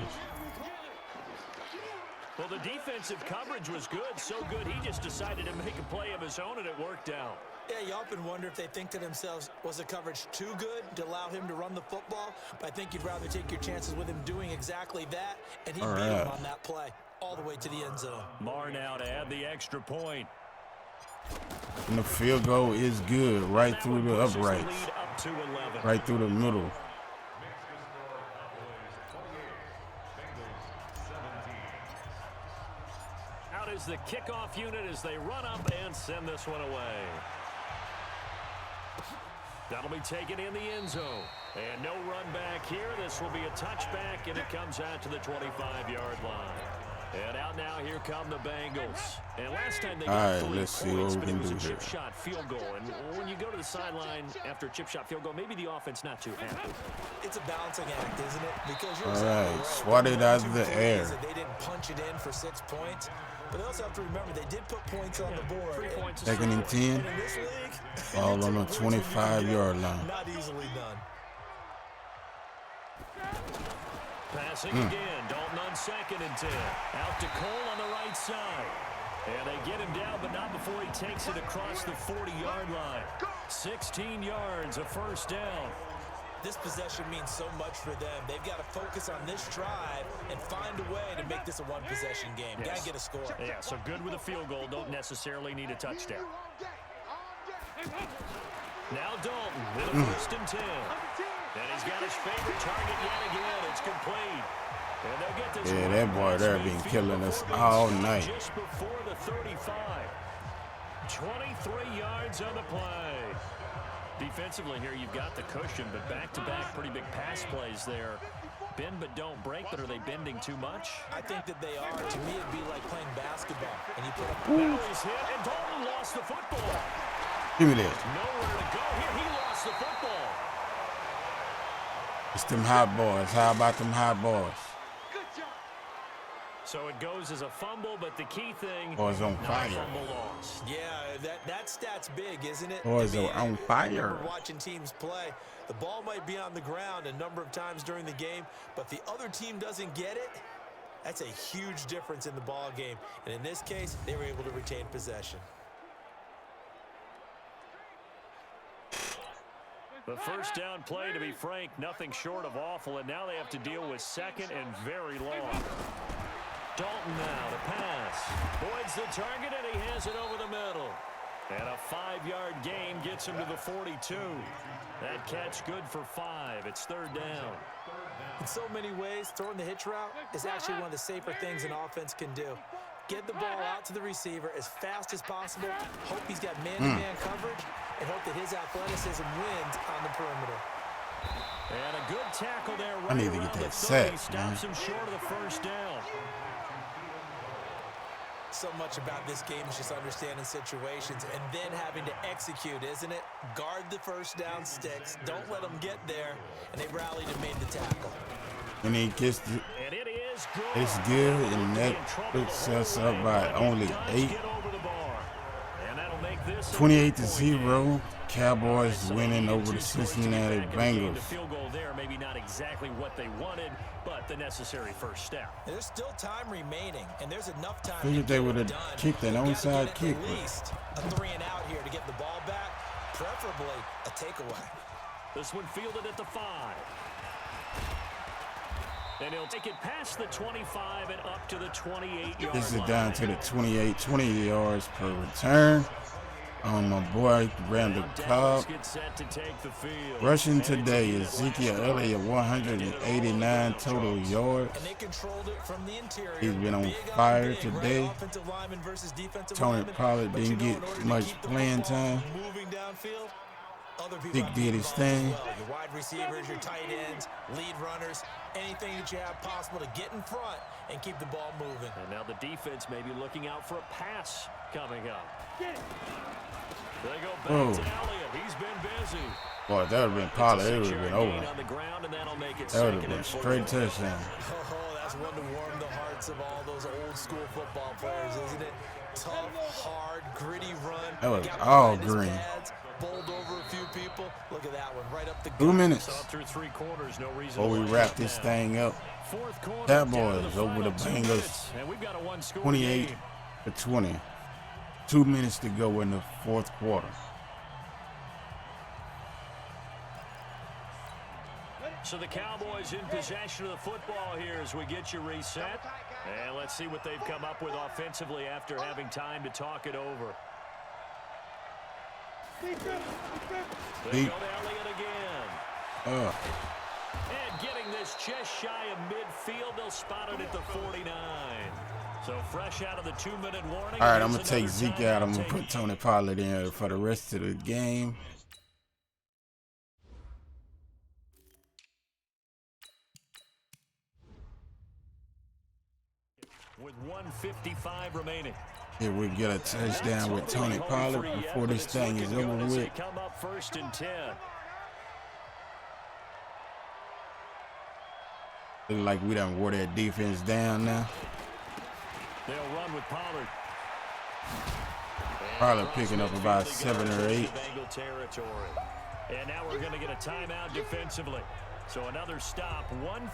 Well, the defensive coverage was good, so good he just decided to make a play of his own, and it worked out. Yeah, you often wonder if they think to themselves, was the coverage too good to allow him to run the football? But I think you'd rather take your chances with him doing exactly that, and he beat him on that play all the way to the end zone. Marr now to add the extra point. And the field goal is good, right through the uprights, right through the middle. Is the kickoff unit as they run up and send this one away. That'll be taken in the end zone. And no run back here. This will be a touchback, and it comes out to the 25-yard line. And out now, here come the Bengals. And last time they All got right, 3 let's see what points, we but can it was do a here. chip shot field goal. And when you go to the sideline after a chip shot field goal, maybe the offense not too happy. It's a balancing act, isn't it? Because you're All exactly right, right. swat it out of the Two air. threes, and they didn't punch it in for 6 points. But they also have to remember they did put points on the board. 3 points. Second and 10. And in this league, All on the 25-yard line. not easily done. Passing again. Dalton on 2nd and 10. Out to Cole on the right side. And they get him down, but not before he takes it across the 40-yard line. 16 yards, a first down. This possession means so much for them. They've got to focus on this drive and find a way to make this a one-possession game. Yes. Got to get a score. Yeah, so good with a field goal. Don't necessarily need a touchdown. Now Dalton with a 1st and 10. And he's got his favorite target yet again. It's complete. And they'll get this. Yeah, that boy there been killing us all night. Just before the 35. 23 yards on the play. Defensively here, you've got the cushion, but back-to-back pretty big pass plays there. Bend but don't break, but are they bending too much? I think that they are. To me, it'd be like playing basketball. And you put up Now he's hit, and Dalton lost the football. Give me that. Nowhere to go here. He lost the football. It's them hot boys. How about them hot boys? So it goes as a fumble, but the key thing, Boys on not fire. a fumble lost. Yeah, that stat's big, isn't it? Boys I mean, are on I fire. remember watching teams play. The ball might be on the ground a number of times during the game, but the other team doesn't get it. That's a huge difference in the ball game. And in this case, they were able to retain possession. The first down play, to be frank, nothing short of awful, and now they have to deal with 2nd and very long. Dalton now to pass. Boyd's the target, and he has it over the middle. And a 5-yard gain gets him to the 42. That catch good for 5. It's 3rd down. In so many ways, throwing the hitch route is actually one of the safer things an offense can do. Get the ball out to the receiver as fast as possible, hope he's got man-to-man coverage, and hope that his athleticism wins on the perimeter. And a good tackle there. Right I need to around get that the 30. sack, man. Stops him short of the first down. So much about this game is just understanding situations and then having to execute, isn't it? Guard the first down sticks. Don't let them get there. And they rallied and made the tackle. And he gets the, And it is good. it's good, and that puts us up by only 8. Get over the bar. And that'll make this 28-0. Cowboys winning over the Cincinnati The Bengals. field goal there, maybe not exactly what they wanted, but the necessary first step. There's still time remaining, and there's enough time Figured to they get would it have done. kicked an You gotta onside get kick. At least a 3 and out here to get the ball back, preferably a takeaway. This one fielded at the 5. And he'll take it past the 25 and up to the 28-yard line. This is down to the 28, 20 yards per return. On my boy, Randall Cobb. Rushing today, Ezekiel Elliott, 189 total yards. And they controlled it from the interior. He's been on Big fire big, right? today. Offensive lineman versus defensive Tony lineman. Pollard But didn't you know, get in order to much keep the playing football time. Moving downfield, other people Dick have to did be his involved thing. as well. Your wide receivers, your tight ends, lead runners, anything that you have possible to get in front and keep the ball moving. And now the defense may be looking out for a pass coming up. They go back Whoa. to Elliott. He's been busy. Boy, that would have been Pollard. It would have been Gain over. on the ground, and that'll make it That would have 2nd been and 4. straight touchdown. Oh, that's one to warm the hearts of all those old school football players, isn't it? Tough, hard, gritty run. That was Got all behind his green. pads, bowled over a few people. Look at that one, right up the 2 gut. minutes So up through 3 quarters, no reason before we to wrap rush this now. thing up. 4th quarter, Cowboys down to the over the final 2 Bengals, minutes, and we've got a 1-score 28 game. to 20. 2 minutes to go in the 4th quarter. So the Cowboys in possession of the football here as we get you reset. And let's see what they've come up with offensively after having time to talk it over. They Deep. go to Elliott again. And getting this just shy of midfield, they'll spot it at the 49. So fresh out of the 2-minute warning. All right, I'm going here's to take another Zeke time out. I'm to going to take put Tony Pollard in for the rest of the game. with 1:55 remaining. If we get a touchdown with Tony Pollard before this thing is over with. Come up 1st and 10. Look like we done wore that defense down now. They'll run with Pollard. Pollard picking up about 7 or 8. Bengal territory. And now we're going to get a timeout defensively. So another stop.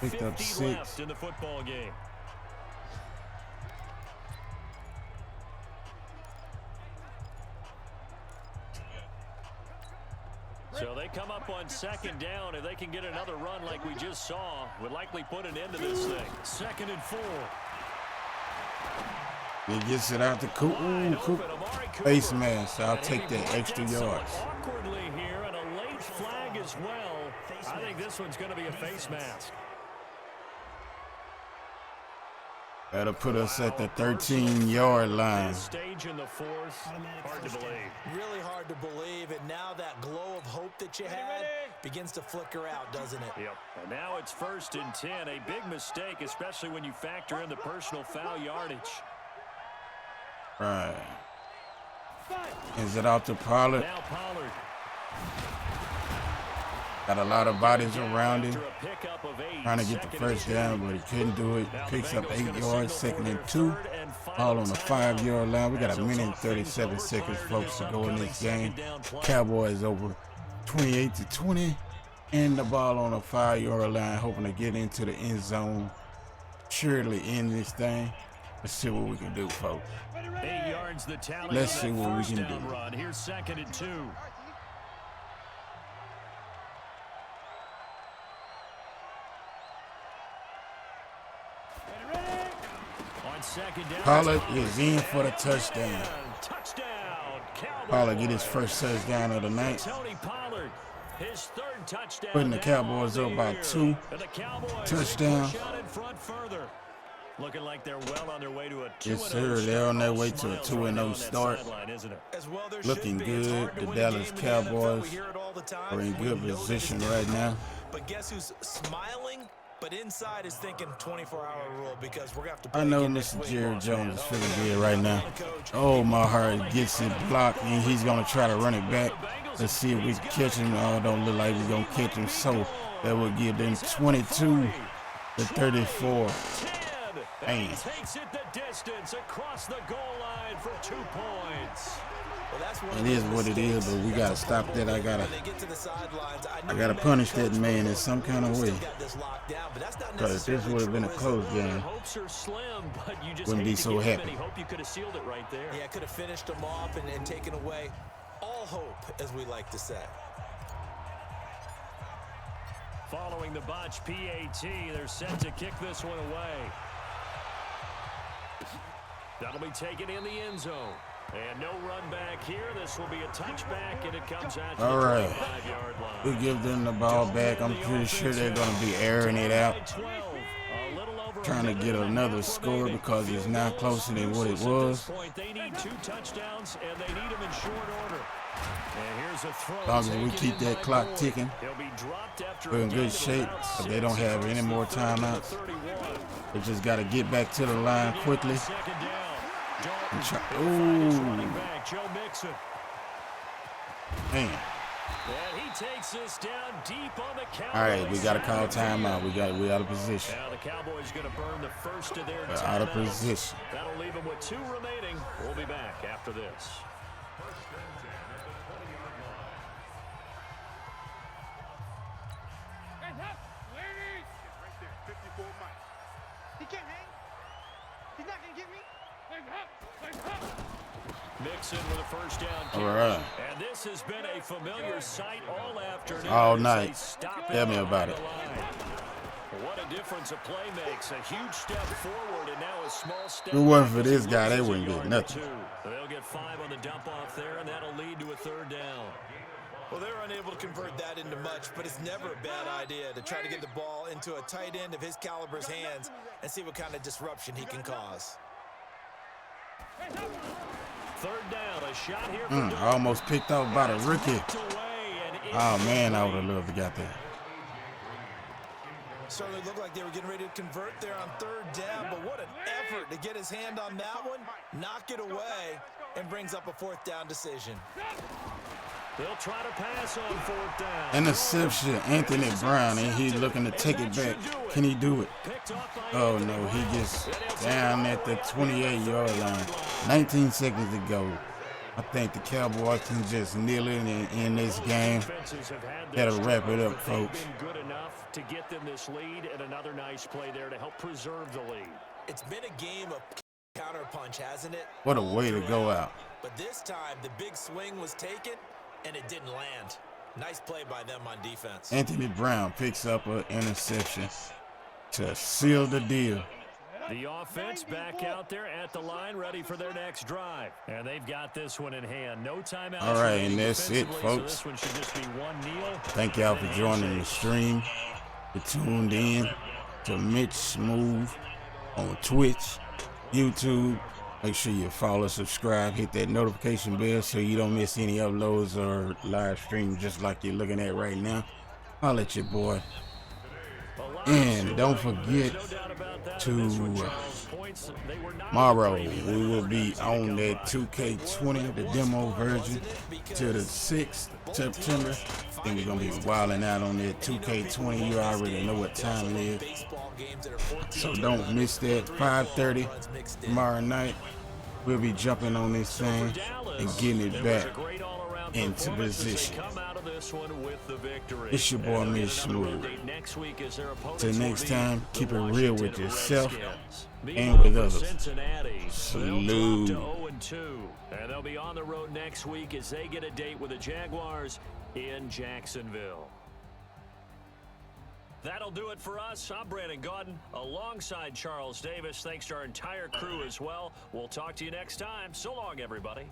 1:50 left in the football game. So they come up on 2nd down. If they can get another run like we just saw, would likely put an end to this thing. 2nd and 4. He gets it out the face mask. I'll take that extra yards. Awkwardly here, and a late flag as well. I think this one's going to be a face mask. That'll put us at the 13-yard line. Stage in the 4th. Hard to believe. Really hard to believe. And now that glow of hope that you had begins to flicker out, doesn't it? Yep. And now it's 1st and 10. A big mistake, especially when you factor in the personal foul yardage. Right. Is it out to Pollard? Now Pollard. Got a lot of bodies around him. Trying to get the first down, but he couldn't do it. Picks up 8 yards, 2nd and 2. All on the 5-yard line. We got a minute and 37 seconds, folks, to go in this game. Cowboys over 28-20. And the ball on the 5-yard line, hoping to get into the end zone. Surely in this thing. Let's see what we can do, folks. 8 yards the tally. Let's see what we can do. Run. Here's 2nd and 2. On 2nd down. Pollard is in for the touchdown. Pollard get his first touchdown of the night. Tony Pollard, his 3rd touchdown. Putting the Cowboys up by 2 touchdowns. Looking like they're well on their way to a 2-0 Yes, sir. They're on their way to a 2-0 start. Looking good. The Dallas Cowboys are in good position right now. But guess who's smiling, but inside is thinking 24-hour rule because we're going to have to I know Mr. Jerry Jones is feeling good right now. Oh, my heart gets it blocked, and he's going to try to run it back. Let's see if we can catch him. Oh, it don't look like we're going to catch him. So that will give them 22-34. And he takes it the distance across the goal line for 2 points. It is what it is, but we gotta stop that. I gotta punish that man in some kind of way. Because if this would have been a close game, wouldn't be so happy. Hope you could have sealed it right there. Yeah, could have finished them off and taken away all hope, as we like to say. Following the botch PAT, they're set to kick this one away. That'll be taken in the end zone. And no run back here. This will be a touchback, and it comes out to the 25-yard line. We give them the ball back. I'm pretty sure they're going to be airing it out. Trying to get another score because it's now closer than what it was. They need 2 touchdowns, and they need them in short order. And here's a throw. As long as we keep that clock ticking, we're in good shape. But they don't have any more timeouts. They just got to get back to the line quickly. Ooh. Man. And he takes this down deep on the Cowboys. All right, we got to call timeout. We out of position. Now the Cowboys going to burn the first of their timeouts. Out of position. That'll leave them with 2 remaining. We'll be back after this. He can't hang. He's not going to get me. Mixon with a first down. All right. And this has been a familiar sight all afternoon. All night. Tell me about it. What a difference a play makes. A huge step forward and now a small step. If it wasn't for this guy, they wouldn't get nothing. They'll get 5 on the dump off there, and that'll lead to a 3rd down. Well, they're unable to convert that into much, but it's never a bad idea to try to get the ball into a tight end of his caliber's hands and see what kind of disruption he can cause. 3rd down, a shot here. Almost picked off by the rookie. Oh, man, I would have loved to got that. Certainly looked like they were getting ready to convert there on third down, but what an effort to get his hand on that one, knock it away, and brings up a fourth down decision. They'll try to pass on fourth down. Interception, Anthony Brown, and he's looking to take it back. Can he do it? Oh, no, he gets down at the 28-yard line. 19 seconds to go. I think the Cowboys can just kneel it and end this game. That'll wrap it up, folks. Good enough to get them this lead, and another nice play there to help preserve the lead. It's been a game of counterpunch, hasn't it? What a way to go out. But this time, the big swing was taken, and it didn't land. Nice play by them on defense. Anthony Brown picks up an interception to seal the deal. The offense back out there at the line, ready for their next drive. And they've got this one in hand. No timeouts. All right, and that's it, folks. So this one should just be one kneel. Thank y'all for joining the stream. You tuned in to Mitch Smooth on Twitch, YouTube. Make sure you follow, subscribe, hit that notification bell so you don't miss any uploads or live streams just like you're looking at right now. I'll at your boy. And don't forget tomorrow we will be on that 2K20, the demo version, to the 6th September. I think we're going to be wilding out on that 2K20. You already know what time it is. So don't miss that. 5:30 tomorrow night. We'll be jumping on this thing and getting it back into position. It's your boy, Mitch Smooth. Till next time, keep it real with yourself and with others. Salute. And they'll be on the road next week as they get a date with the Jaguars in Jacksonville. That'll do it for us. I'm Brandon Gaudin alongside Charles Davis. Thanks to our entire crew as well. We'll talk to you next time. So long, everybody.